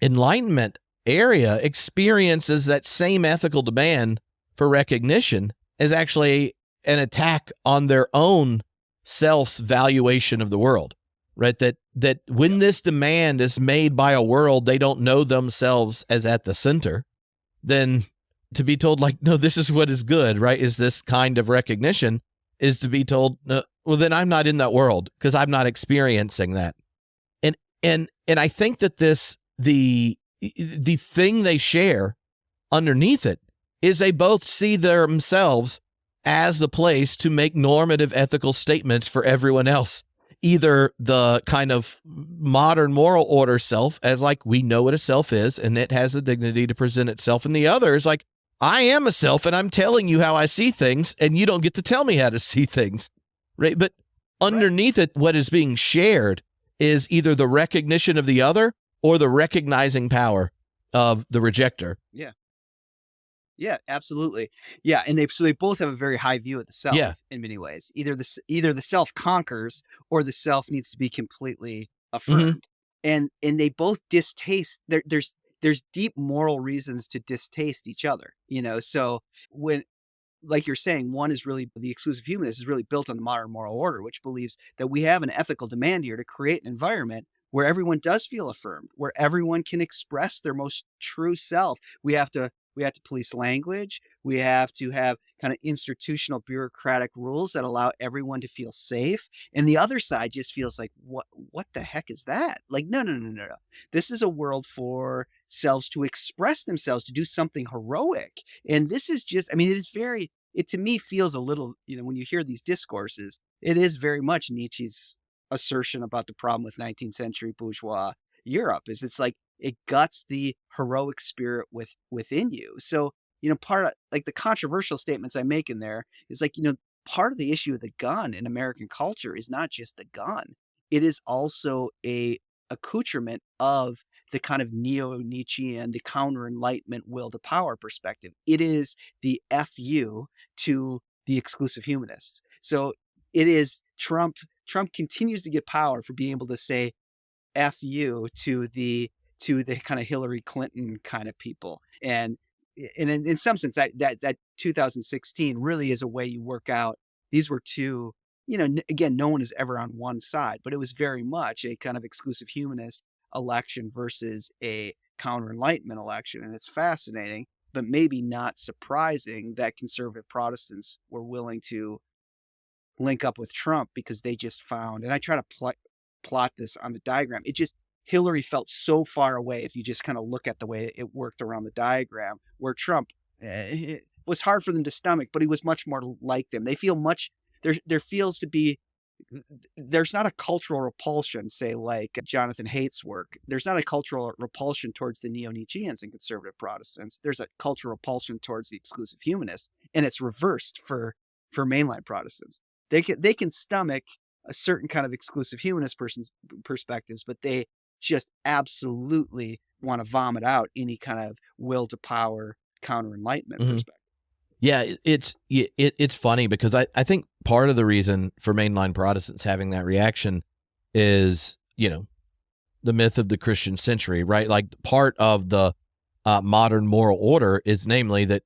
enlightenment area experiences that same ethical demand for recognition as actually an attack on their own self's valuation of the world, right? That when this demand is made by a world they don't know themselves as at the center, then to be told like, no, this is what is good, right? Is this kind of recognition, is to be told, no, well, then I'm not in that world because I'm not experiencing that. And I think that the thing they share underneath it is they both see themselves as the place to make normative ethical statements for everyone else. Either the kind of modern moral order self, as like, we know what a self is and it has the dignity to present itself. And the other is like, I am a self and I'm telling you how I see things and you don't get to tell me how to see things, right? But underneath it, what is being shared is either the recognition of the other or the recognizing power of the rejecter. Yeah. Yeah, absolutely. Yeah, and they both have a very high view of the self in many ways. Either the self conquers or the self needs to be completely affirmed. And they both distaste. There's deep moral reasons to distaste each other. So when, like you're saying, one is really, the exclusive humanist is really built on the modern moral order, which believes that we have an ethical demand here to create an environment where everyone does feel affirmed, where everyone can express their most true self. We have to police language. We have to have kind of institutional bureaucratic rules that allow everyone to feel safe. And the other side just feels like, what the heck is that? Like, no. This is a world for selves to express themselves, to do something heroic. And this is just, I mean, it is very, it to me feels a little, when you hear these discourses, it is very much Nietzsche's assertion about the problem with 19th century bourgeois Europe is it's like it guts the heroic spirit within you. So, part of like the controversial statements I make in there is like, part of the issue of the gun in American culture is not just the gun. It is also a accoutrement of the kind of neo-Nietzschean, the counter-enlightenment will to power perspective. It is the FU to the exclusive humanists. So it is Trump. Trump continues to get power for being able to say F you to the kind of Hillary Clinton kind of people. And in some sense that 2016 really is a way you work out. These were two, again, no one is ever on one side, but it was very much a kind of exclusive humanist election versus a counter enlightenment election. And it's fascinating, but maybe not surprising that conservative Protestants were willing to link up with Trump because they just found, and I try to plot this on the diagram. It just, Hillary felt so far away if you just kind of look at the way it worked around the diagram, where Trump, it was hard for them to stomach, but he was much more like them. They feel much, there feels to be, there's not a cultural repulsion, say like Jonathan Haidt's work. There's not a cultural repulsion towards the neo-Nietzscheans and conservative Protestants. There's a cultural repulsion towards the exclusive humanists, and it's reversed for mainline Protestants. They can stomach a certain kind of exclusive humanist person's perspectives, but they just absolutely want to vomit out any kind of will to power counter enlightenment perspective. Yeah, it's funny because I think part of the reason for mainline Protestants having that reaction is, the myth of the Christian century, right? Like part of the modern moral order is namely that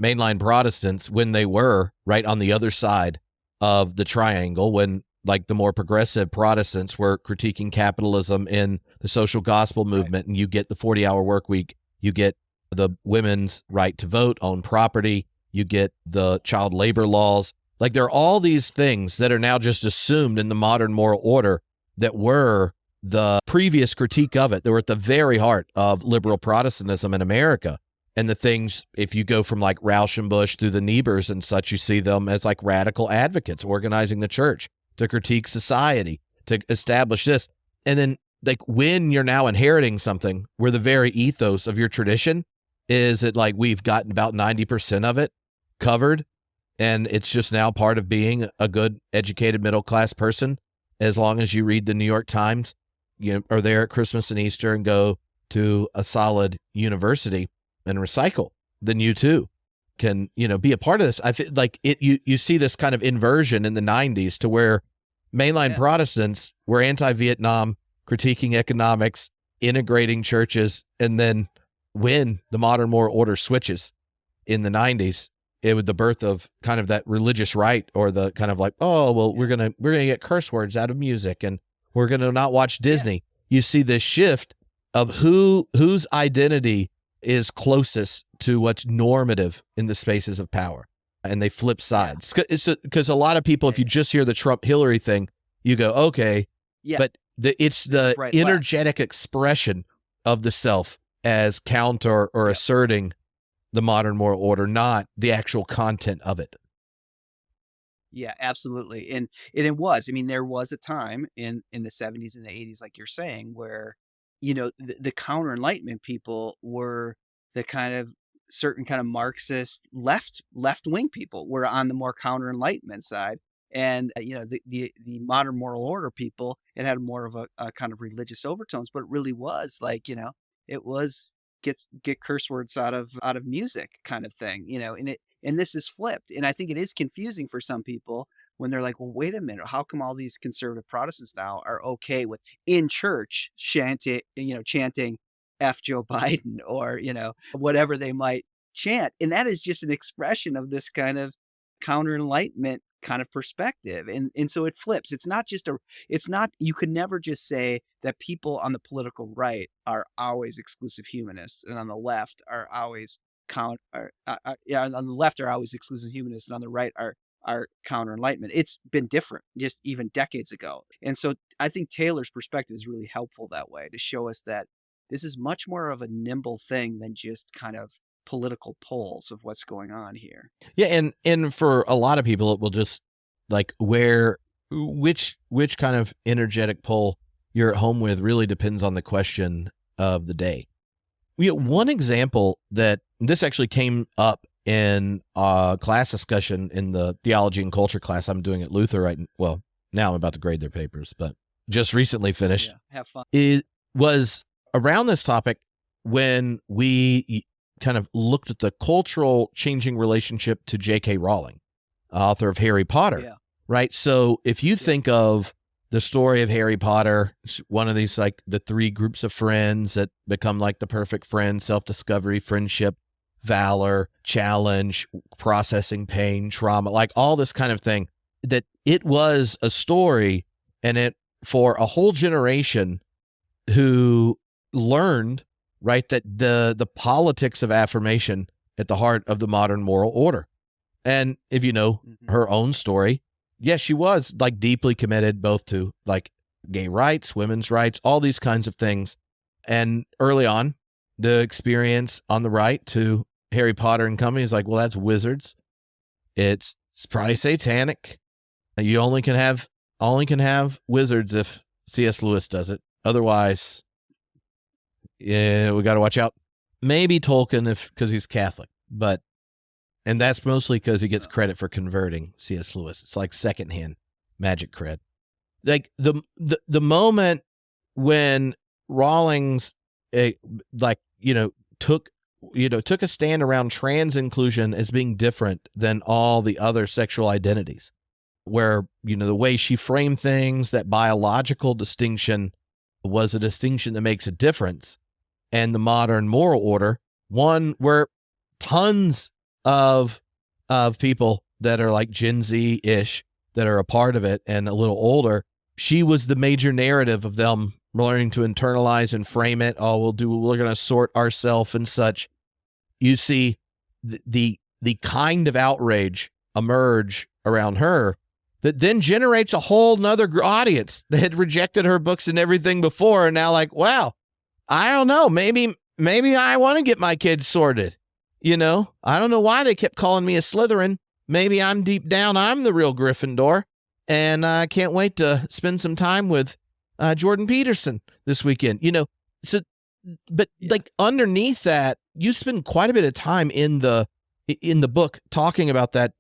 mainline Protestants, when they were right on the other side of the triangle, when like the more progressive Protestants were critiquing capitalism in the social gospel movement, and you get the 40-hour work week, you get the women's right to vote, own property, you get the child labor laws. Like there are all these things that are now just assumed in the modern moral order that were the previous critique of it. They were at the very heart of liberal Protestantism in America. And the things, if you go from like Rauschenbusch through the Niebers and such, you see them as like radical advocates organizing the church to critique society, to establish this. And then like when you're now inheriting something where the very ethos of your tradition is that like we've gotten about 90% of it covered, and it's just now part of being a good educated middle-class person, as long as you read the New York Times, are there at Christmas and Easter and go to a solid university and recycle, then you too can, be a part of this. I feel like you see this kind of inversion in the 90s to where mainline Protestants were anti-Vietnam, critiquing economics, integrating churches, and then when the modern moral order switches in the 90s, it was the birth of kind of that religious right, or the kind of like, oh, well, we're gonna get curse words out of music, and we're gonna not watch Disney. You see this shift of whose identity is closest to what's normative in the spaces of power, and they flip sides. It's because a lot of people, if you just hear the Trump Hillary thing, you go, okay, but it's the energetic expression of the self as counter or asserting the modern moral order, not the actual content of it. Yeah, absolutely. And it was, I mean, there was a time in the 70s and the 80s, like you're saying, where, the counter enlightenment people were the kind of certain kind of Marxist left wing people were on the more counter enlightenment side. And, the modern moral order people, it had more of a kind of religious overtones, but it really was like, it was get curse words out of music kind of thing, and this is flipped. And I think it is confusing for some people when they're like, well, wait a minute, how come all these conservative Protestants now are okay with in church chanting F Joe Biden, or, whatever they might chant. And that is just an expression of this kind of counter enlightenment kind of perspective. And so it flips. It's not, you could never just say that people on the political right are always exclusive humanists, and on the left are always on the left are always exclusive humanists, and on the right are counter enlightenment. It's been different just even decades ago. And so I think Taylor's perspective is really helpful that way, to show us that this is much more of a nimble thing than just kind of political poles of what's going on here. Yeah, and for a lot of people, it will just like which kind of energetic pole you're at home with really depends on the question of the day. One example that this actually came up in a class discussion in the theology and culture class I'm doing at Luther well, now I'm about to grade their papers, but just recently finished. Yeah, have fun. It was around this topic when we kind of looked at the cultural changing relationship to J.K. Rowling, author of Harry Potter, right? So if you think of the story of Harry Potter, one of these, like the three groups of friends that become like the perfect friend: self-discovery, friendship, valor, challenge, processing pain, trauma, like all this kind of thing, that it was a story, and it for a whole generation who learned, right, that the politics of affirmation at the heart of the modern moral order. And if you know her own story, yes, she was like deeply committed both to like gay rights, women's rights, all these kinds of things. And early on, the experience on the right to Harry Potter and company is like, well, that's wizards. It's probably satanic. You only can have wizards if C.S. Lewis does it. Otherwise, yeah, we got to watch out. Maybe Tolkien because he's Catholic, and that's mostly because he gets credit for converting C.S. Lewis. It's like secondhand magic cred. Like the moment when Rawlings, took a stand around trans inclusion as being different than all the other sexual identities, where the way she framed things, that biological distinction was a distinction that makes a difference, and the modern moral order, one where tons of people that are like Gen Z-ish that are a part of it and a little older, she was the major narrative of them learning to internalize and frame it. Oh, we're going to sort ourselves and such. You see the kind of outrage emerge around her that then generates a whole nother audience that had rejected her books and everything before, and now like, wow, I don't know, maybe I want to get my kids sorted. I don't know why they kept calling me a Slytherin. Maybe I'm deep down, I'm the real Gryffindor, and I can't wait to spend some time with Jordan Peterson this weekend. Like underneath that, you spend quite a bit of time in the book talking about that,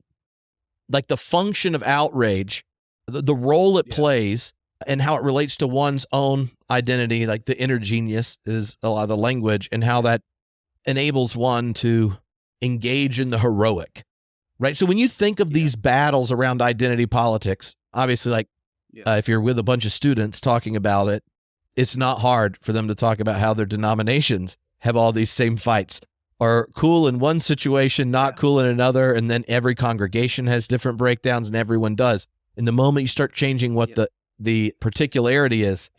like the function of outrage, the role it plays, and how it relates to one's own identity. Like the inner genius is a lot of the language, and how that enables one to engage in the heroic, right? So when you think of these battles around identity politics, obviously, like if you're with a bunch of students talking about it, it's not hard for them to talk about how their denominations have all these same fights, are cool in one situation, not cool in another, and then every congregation has different breakdowns, and everyone does. And the moment you start changing what the particularity is,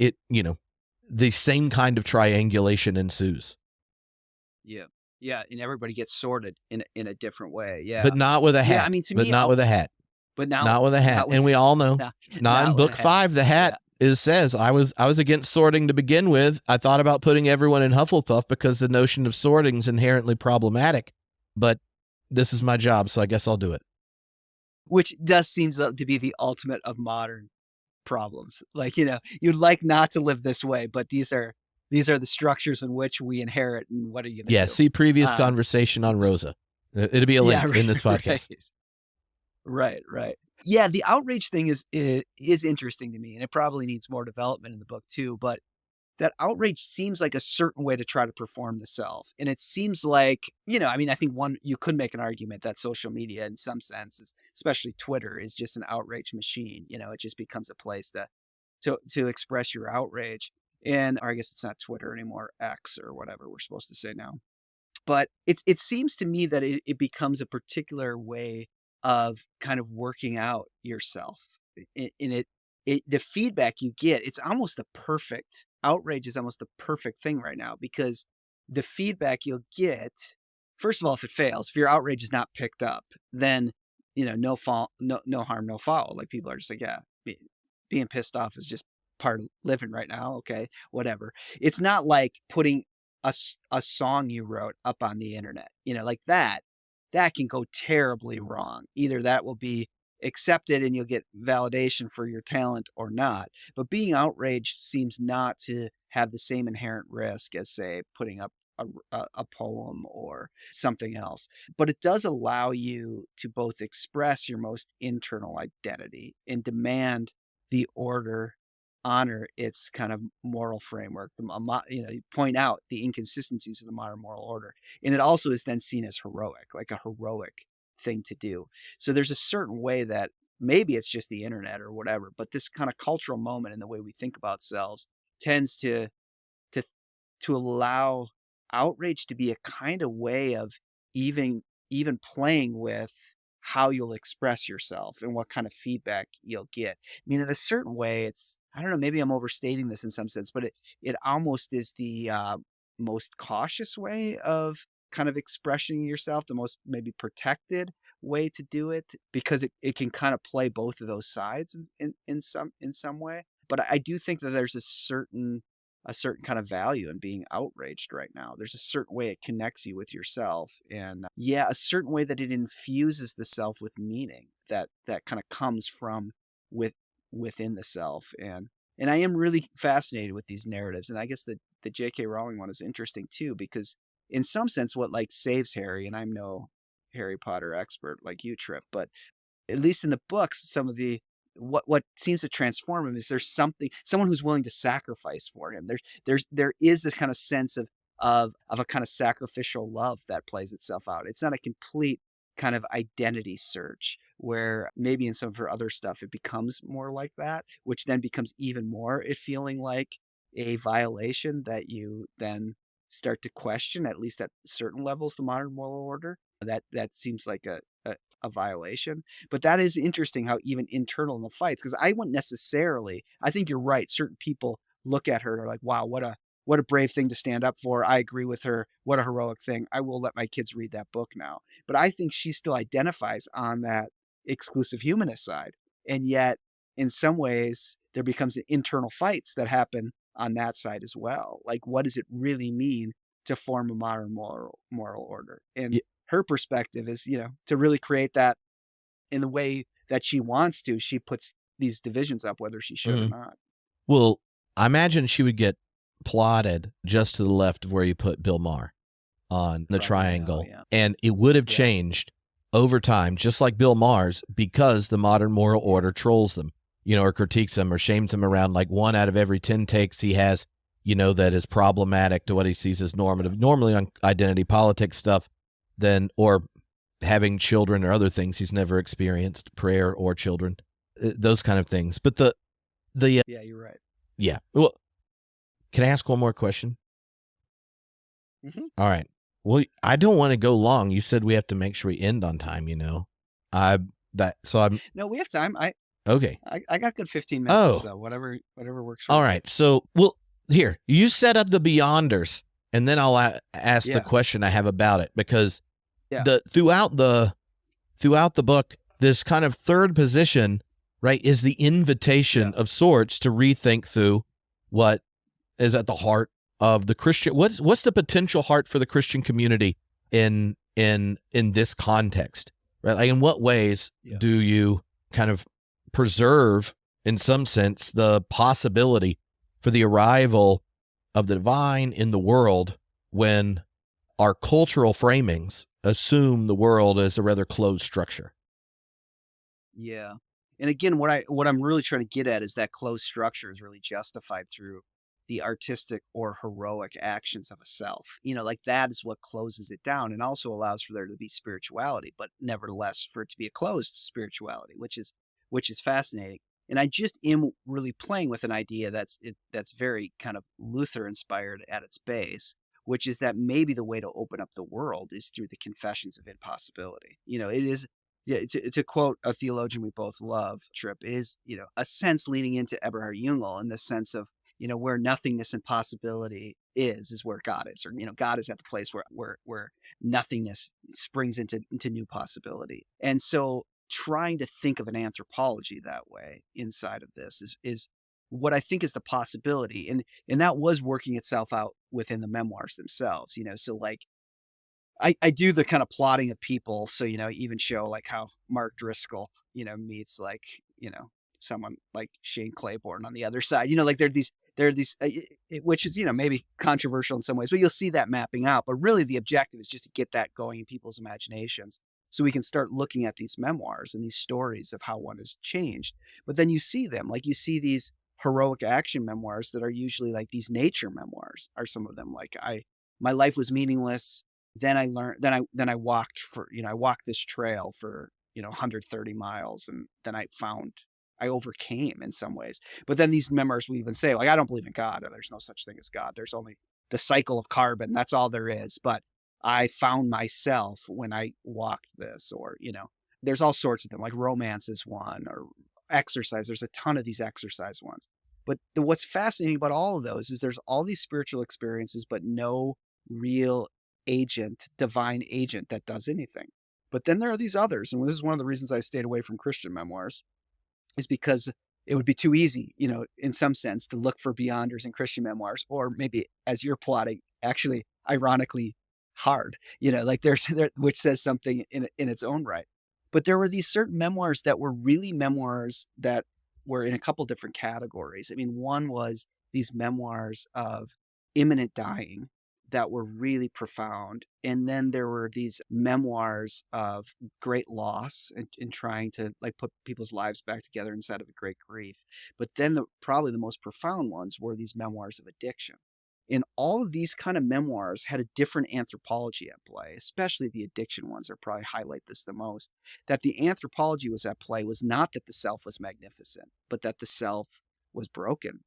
the same kind of triangulation ensues. Yeah, and everybody gets sorted in a different way. Yeah, but not with a hat. Yeah, I mean, to me, not with a hat. But now, not with a hat. And we all know, not in book 5, the hat says, I was against sorting to begin with. I thought about putting everyone in Hufflepuff because the notion of sorting is inherently problematic. But this is my job, so I guess I'll do it. Which does seem to be the ultimate of modern problems. Like, you'd like not to live this way, but these are the structures in which we inherit, and what are you going to do? See previous conversation on Rosa. It'll be a link in this podcast. Right. Yeah, the outrage thing is interesting to me, and it probably needs more development in the book too, but that outrage seems like a certain way to try to perform the self. And it seems like, I think you could make an argument that social media in some sense, especially Twitter, is just an outrage machine. It just becomes a place to express your outrage. Or I guess it's not Twitter anymore, X or whatever we're supposed to say now. But it seems to me that it becomes a particular way of kind of working out yourself. The feedback you get, it's almost the perfect outrage is almost the perfect thing right now, because the feedback you'll get, first of all, if it fails, if your outrage is not picked up, then no harm, no foul. Like, people are just like, being pissed off is just part of living right now. Okay, whatever. It's not like putting a song you wrote up on the internet, like that can go terribly wrong. Either that will be accepted and you'll get validation for your talent or not. But being outraged seems not to have the same inherent risk as, say, putting up a poem or something else. But it does allow you to both express your most internal identity and demand the order honor its kind of moral framework. You point out the inconsistencies of the modern moral order, and it also is then seen as heroic, like a heroic thing to do. So there's a certain way that maybe it's just the internet or whatever, but this kind of cultural moment in the way we think about selves tends to to allow outrage to be a kind of way of even playing with how you'll express yourself and what kind of feedback you'll get. I mean, in a certain way, it's, I don't know, maybe I'm overstating this in some sense, but it almost is the most cautious way of kind of expressing yourself, the most maybe protected way to do it, because it can kind of play both of those sides in some way. But I do think that there's a certain kind of value in being outraged right now. There's a certain way it connects you with yourself, and yeah, a certain way that it infuses the self with meaning that kind of comes from within the self. And I am really fascinated with these narratives, and I guess the J.K. Rowling one is interesting too, because in some sense what like saves Harry, and I'm no Harry Potter expert like you, Trip, but at least in the books, some of the what seems to transform him is there's someone who's willing to sacrifice for him. There is this kind of sense of a kind of sacrificial love that plays itself out. It's not a complete kind of identity search, where maybe in some of her other stuff it becomes more like that, which then becomes even more it feeling like a violation that you then start to question, at least at certain levels, the modern moral order. That seems like a violation. But that is interesting how even internal in the fights, because I wouldn't necessarily, I think you're right. Certain people look at her and are like, wow, what a brave thing to stand up for. I agree with her. What a heroic thing. I will let my kids read that book now. But I think she still identifies on that exclusive humanist side. And yet, in some ways, there becomes internal fights that happen on that side as well. Like, what does it really mean to form a modern moral order? And her perspective is, to really create that in the way that she wants to. She puts these divisions up, whether she should or not. Well, I imagine she would get plotted just to the left of where you put Bill Maher on the triangle. Yeah. And it would have changed over time, just like Bill Maher's, because the modern moral order trolls them, or critiques them or shames them around. Like 1 out of every 10 takes he has, that is problematic to what he sees as normative, normally on identity politics stuff, or having children or other things he's never experienced, prayer or children, those kind of things. But yeah, you're right. Yeah. Well, can I ask one more question? Mm-hmm. All right. Well, I don't want to go long. You said we have to make sure we end on time, No, we have time. Okay. I got good 15 minutes. So whatever works for you. All right. So, well, here, you set up the Beyonders, and then I'll ask the question I have about it, because throughout the book, this kind of third position, right, is the invitation of sorts to rethink through what is at the heart of the Christian. What's the potential heart for the Christian community in this context, right? Like, in what ways do you kind of preserve, in some sense, the possibility for the arrival of the divine in the world when our cultural framings assume the world as a rather closed structure? Yeah. And again, what I'm really trying to get at is that closed structure is really justified through the artistic or heroic actions of a self. Like that is what closes it down, and also allows for there to be spirituality, but nevertheless for it to be a closed spirituality, which is fascinating. And I just am really playing with an idea that's very kind of Luther inspired at its base, which is that maybe the way to open up the world is through the confessions of impossibility. It is, to quote a theologian we both love, Trip, is, a sense leaning into Eberhard Jungel, in the sense of, where nothingness and possibility is where God is, or, God is at the place where nothingness springs into new possibility. And so trying to think of an anthropology that way inside of this is what I think is the possibility. And that was working itself out within the memoirs themselves, so like I do the kind of plotting of people. So, even show like how Mark Driscoll, meets like, someone like Shane Claiborne on the other side, like there are these, which is, maybe controversial in some ways, but you'll see that mapping out. But really the objective is just to get that going in people's imaginations so we can start looking at these memoirs and these stories of how one has changed. But then you see them, like you see these heroic action memoirs that are usually like these nature memoirs are some of them. Like my life was meaningless. Then I learned, then I walked for, I walked this trail for, 130 miles. And then I overcame in some ways. But then these memoirs will even say, like, I don't believe in God, or there's no such thing as God. There's only the cycle of carbon. That's all there is. But I found myself when I walked this, or, there's all sorts of them, like romance is one, or exercise. There's a ton of these exercise ones. But what's fascinating about all of those is there's all these spiritual experiences, but no real agent, divine agent that does anything. But then there are these others. And this is one of the reasons I stayed away from Christian memoirs, is because it would be too easy, in some sense, to look for beyonders in Christian memoirs, or maybe as you're plotting, actually, ironically, hard, like which says something in its own right. But there were these certain memoirs that were really memoirs that were in a couple different categories. I mean, one was these memoirs of imminent dying that were really profound. And then there were these memoirs of great loss and trying to like put people's lives back together inside of a great grief. But then probably the most profound ones were these memoirs of addiction. And all of these kind of memoirs had a different anthropology at play, especially the addiction ones are probably highlight this the most. That the anthropology was at play was not that the self was magnificent, but that the self was broken,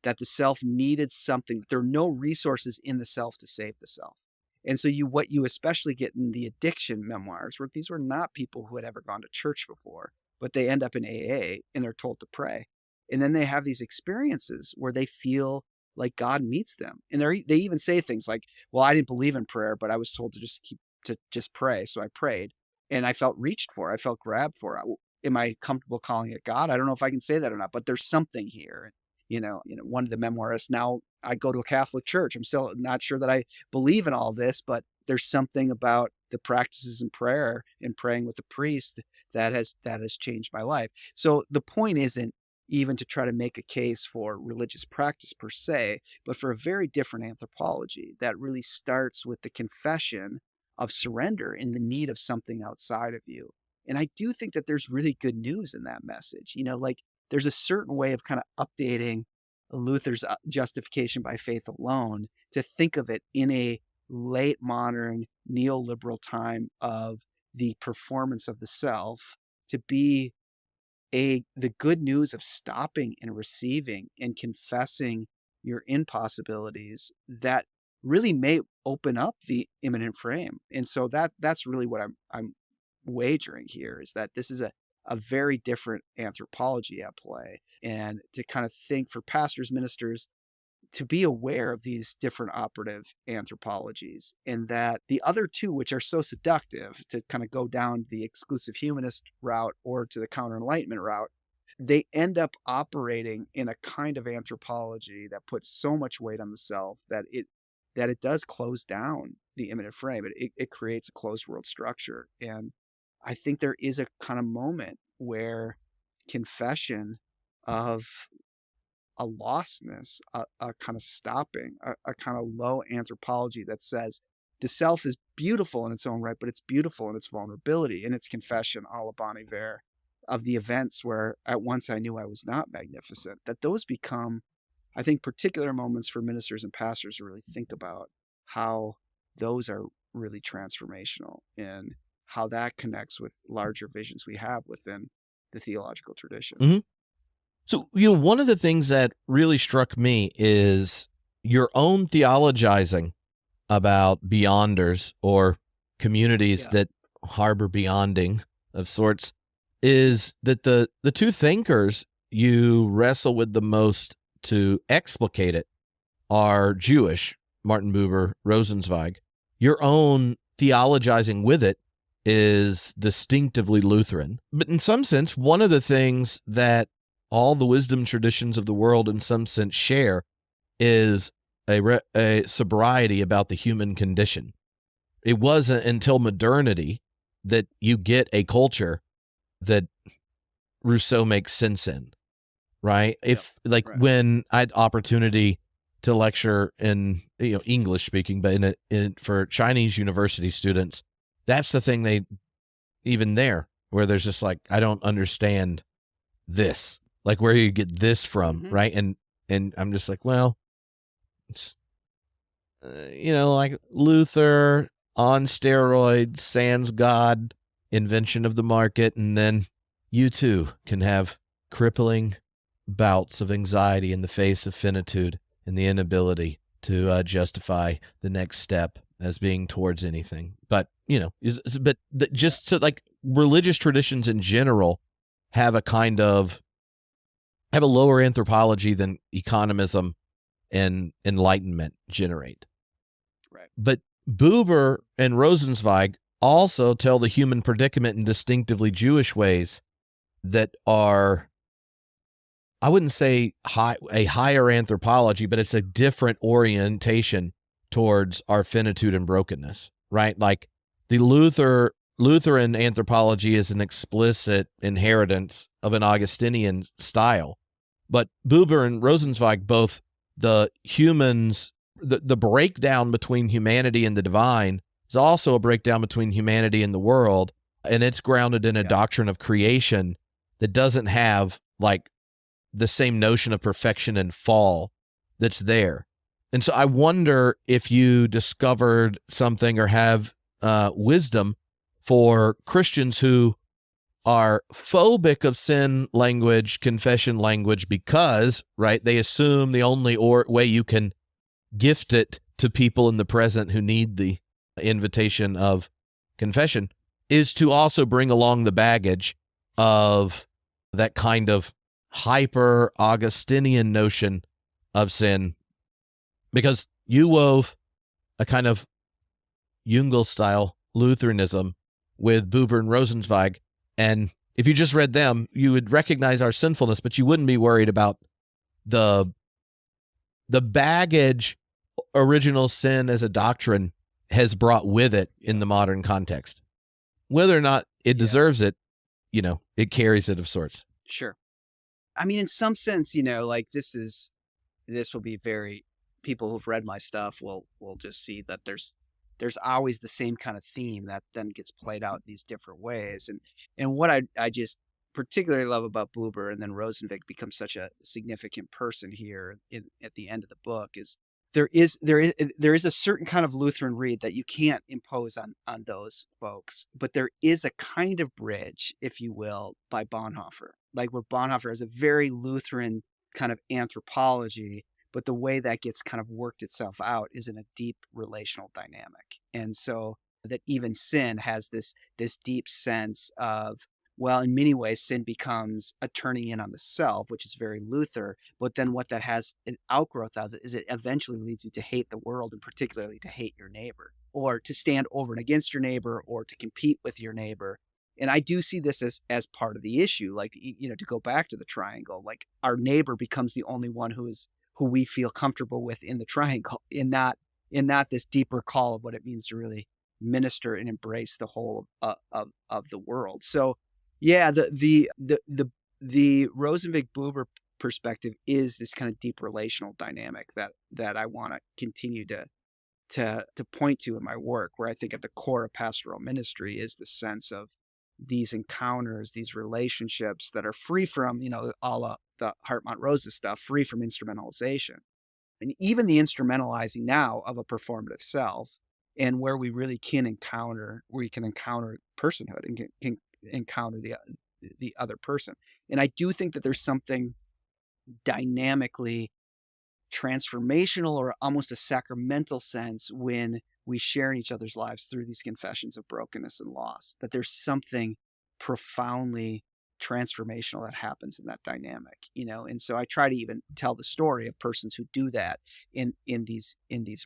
that the self needed something. There are no resources in the self to save the self. And so what you especially get in the addiction memoirs, where these were not people who had ever gone to church before, but they end up in AA and they're told to pray. And then they have these experiences where they feel like God meets them. And they even say things like, well, I didn't believe in prayer, but I was told to just pray. So I prayed and I felt reached for, I felt grabbed for. Am I comfortable calling it God? I don't know if I can say that or not, but there's something here. One of the memoirists, now I go to a Catholic church. I'm still not sure that I believe in all this, but there's something about the practices in prayer and praying with the priest that has changed my life. So the point isn't even to try to make a case for religious practice per se, but for a very different anthropology that really starts with the confession of surrender and the need of something outside of you. And I do think that there's really good news in that message. Like there's a certain way of kind of updating Luther's justification by faith alone to think of it in a late modern neoliberal time of the performance of the self to be the good news of stopping and receiving and confessing your impossibilities that really may open up the immanent frame. And so that's really what I'm wagering here, is that this is a very different anthropology at play, and to kind of think for pastors, ministers, to be aware of these different operative anthropologies, and that the other two, which are so seductive, to kind of go down the exclusive humanist route or to the counter-enlightenment route, they end up operating in a kind of anthropology that puts so much weight on the self that it does close down the immanent frame. It creates a closed world structure. And I think there is a kind of moment where confession of a lostness, a kind of stopping, a kind of low anthropology that says the self is beautiful in its own right, but it's beautiful in its vulnerability, in its confession, a la Bon Iver, of the events where at once I knew I was not magnificent, that those become, I think, particular moments for ministers and pastors to really think about how those are really transformational and how that connects with larger visions we have within the theological tradition. Mm-hmm. So, one of the things that really struck me is your own theologizing about beyonders or communities that harbor beyonding of sorts, is that the two thinkers you wrestle with the most to explicate it are Jewish, Martin Buber, Rosenzweig. Your own theologizing with it is distinctively Lutheran. But in some sense, one of the things that all the wisdom traditions of the world in some sense share is a sobriety about the human condition. It wasn't until modernity that you get a culture that Rousseau makes sense in, right? If like right. when I had opportunity to lecture in English speaking, but for Chinese university students, that's the thing they even there where there's just like, I don't understand this, like where you get this from, right? And I'm just like, well, it's like Luther on steroids, sans God, invention of the market, and then you too can have crippling bouts of anxiety in the face of finitude and the inability to justify the next step as being towards anything. But just so like religious traditions in general have a lower anthropology than economism and enlightenment generate. Right. But Buber and Rosenzweig also tell the human predicament in distinctively Jewish ways that are, I wouldn't say a higher anthropology, but it's a different orientation towards our finitude and brokenness, right? Like the Lutheran anthropology is an explicit inheritance of an Augustinian style. But Buber and Rosenzweig, both the humans, the breakdown between humanity and the divine is also a breakdown between humanity and the world. And it's grounded in a doctrine of creation that doesn't have like the same notion of perfection and fall that's there. And so I wonder if you discovered something or have wisdom for Christians who are phobic of sin language, confession language, because, right, they assume the only way you can gift it to people in the present who need the invitation of confession is to also bring along the baggage of that kind of hyper Augustinian notion of sin, because you wove a kind of Jungel style Lutheranism with Buber and Rosenzweig. And if you just read them, you would recognize our sinfulness, but you wouldn't be worried about the baggage original sin as a doctrine has brought with it in the modern context. Whether or not it deserves it, it carries it of sorts. Sure. I mean, in some sense, like this will be people who've read my stuff will just see that there's always the same kind of theme that then gets played out in these different ways. And what I just particularly love about Buber, and then Rosenvik becomes such a significant person here at the end of the book, is there is a certain kind of Lutheran read that you can't impose on those folks, but there is a kind of bridge, if you will, by Bonhoeffer, like where Bonhoeffer has a very Lutheran kind of anthropology, but the way that gets kind of worked itself out is in a deep relational dynamic. And so that even sin has this deep sense of, well, in many ways, sin becomes a turning in on the self, which is very Luther. But then what that has an outgrowth of is it eventually leads you to hate the world, and particularly to hate your neighbor, or to stand over and against your neighbor, or to compete with your neighbor. And I do see this as part of the issue, like, to go back to the triangle, like our neighbor becomes the only one who we feel comfortable with in the triangle, in not this deeper call of what it means to really minister and embrace the whole of the world. So yeah, the Rosenvik-Buber perspective is this kind of deep relational dynamic that I want to continue to point to in my work, where I think at the core of pastoral ministry is the sense of these encounters, these relationships that are free from, all of the Hartmut Rosa stuff, free from instrumentalization. And even the instrumentalizing now of a performative self, and where we really can encounter personhood and can encounter the other person. And I do think that there's something dynamically transformational, or almost a sacramental sense, when we share in each other's lives through these confessions of brokenness and loss, that there's something profoundly transformational that happens in that dynamic, and so I try to even tell the story of persons who do that in these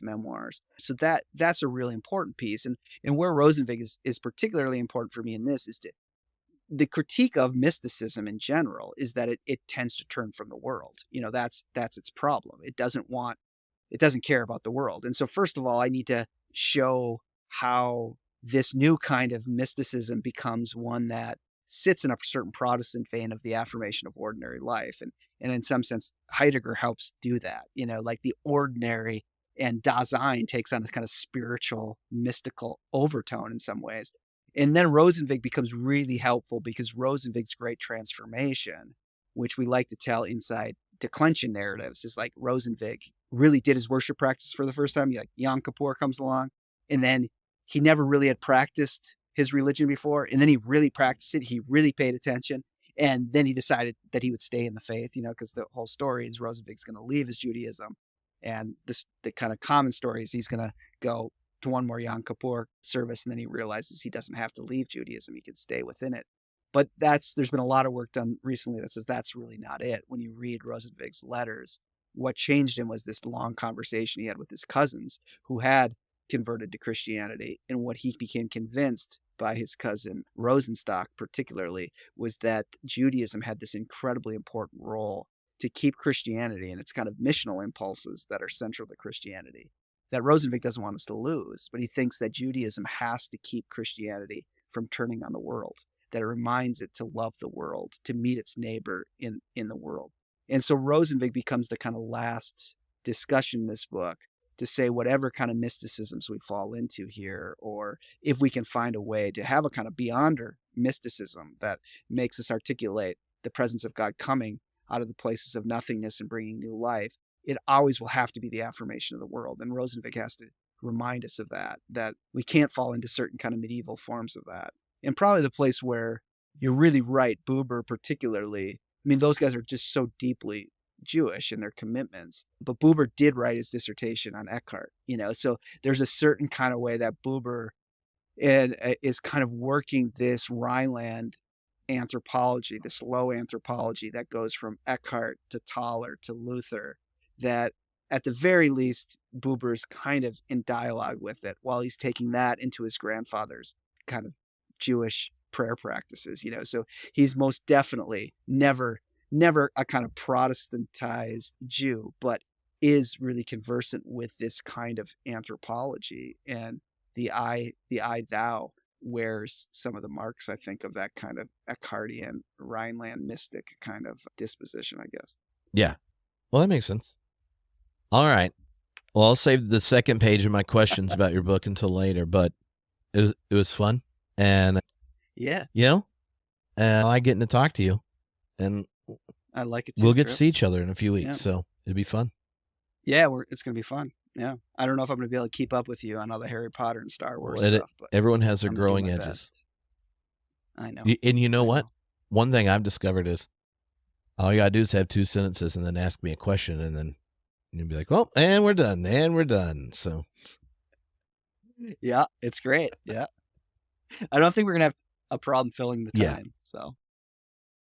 memoirs. So that's a really important piece, and where Rosenvik is particularly important for me in this is the critique of mysticism in general is that it tends to turn from the world. That's its problem. It doesn't care about the world. And so first of all, I need to show how this new kind of mysticism becomes one that sits in a certain Protestant vein of the affirmation of ordinary life. And in some sense, Heidegger helps do that, like the ordinary, and Dasein takes on a kind of spiritual, mystical overtone in some ways. And then Rosenwig becomes really helpful because Rosenwig's great transformation, which we like to tell inside declension narratives, is like Rosenwig really did his worship practice for the first time. Like Yom Kippur comes along, and then he never really had practiced his religion before, and then he really practiced it. He really paid attention, and then he decided that he would stay in the faith, because the whole story is Rosenwig's going to leave his Judaism, and the kind of common story is he's going to go to one more Yom Kippur service, and then he realizes he doesn't have to leave Judaism; he can stay within it. But there's been a lot of work done recently that says that's really not it. When you read Rosenwig's letters, what changed him was this long conversation he had with his cousins who had converted to Christianity. And what he became convinced by his cousin Rosenstock particularly was that Judaism had this incredibly important role to keep Christianity and its kind of missional impulses that are central to Christianity, that Rosenwig doesn't want us to lose. But he thinks that Judaism has to keep Christianity from turning on the world, that it reminds it to love the world, to meet its neighbor in the world. And so Rosenwig becomes the kind of last discussion in this book to say whatever kind of mysticisms we fall into here, or if we can find a way to have a kind of beyonder mysticism that makes us articulate the presence of God coming out of the places of nothingness and bringing new life, it always will have to be the affirmation of the world. And Rosenwig has to remind us of that we can't fall into certain kind of medieval forms of that. And probably the place where you're really right, Buber particularly, I mean, those guys are just so deeply Jewish in their commitments. But Buber did write his dissertation on Eckhart, so there's a certain kind of way that Buber is kind of working this Rhineland anthropology, this low anthropology that goes from Eckhart to Thaler to Luther, that at the very least, Buber is kind of in dialogue with it while he's taking that into his grandfather's kind of Jewish prayer practices, so he's most definitely never a kind of Protestantized Jew, but is really conversant with this kind of anthropology. And the I thou wears some of the marks, I think, of that kind of Eckhartian Rhineland mystic kind of disposition, I guess. Yeah. Well, that makes sense. All right. Well, I'll save the second page of my questions about your book until later, but it was fun. And yeah, and I getting to talk to you, and I like it too. We'll get to see each other in a few weeks, so it'll be fun. Yeah, it's going to be fun. Yeah, I don't know if I'm going to be able to keep up with you on all the Harry Potter and Star Wars stuff. But everyone has their growing edges. Best. I know. And you know what? One thing I've discovered is all you gotta do is have 2 sentences and then ask me a question, and then you'll be like, "Well, and we're done." So, yeah, it's great. Yeah, I don't think we're gonna have a problem filling the time. So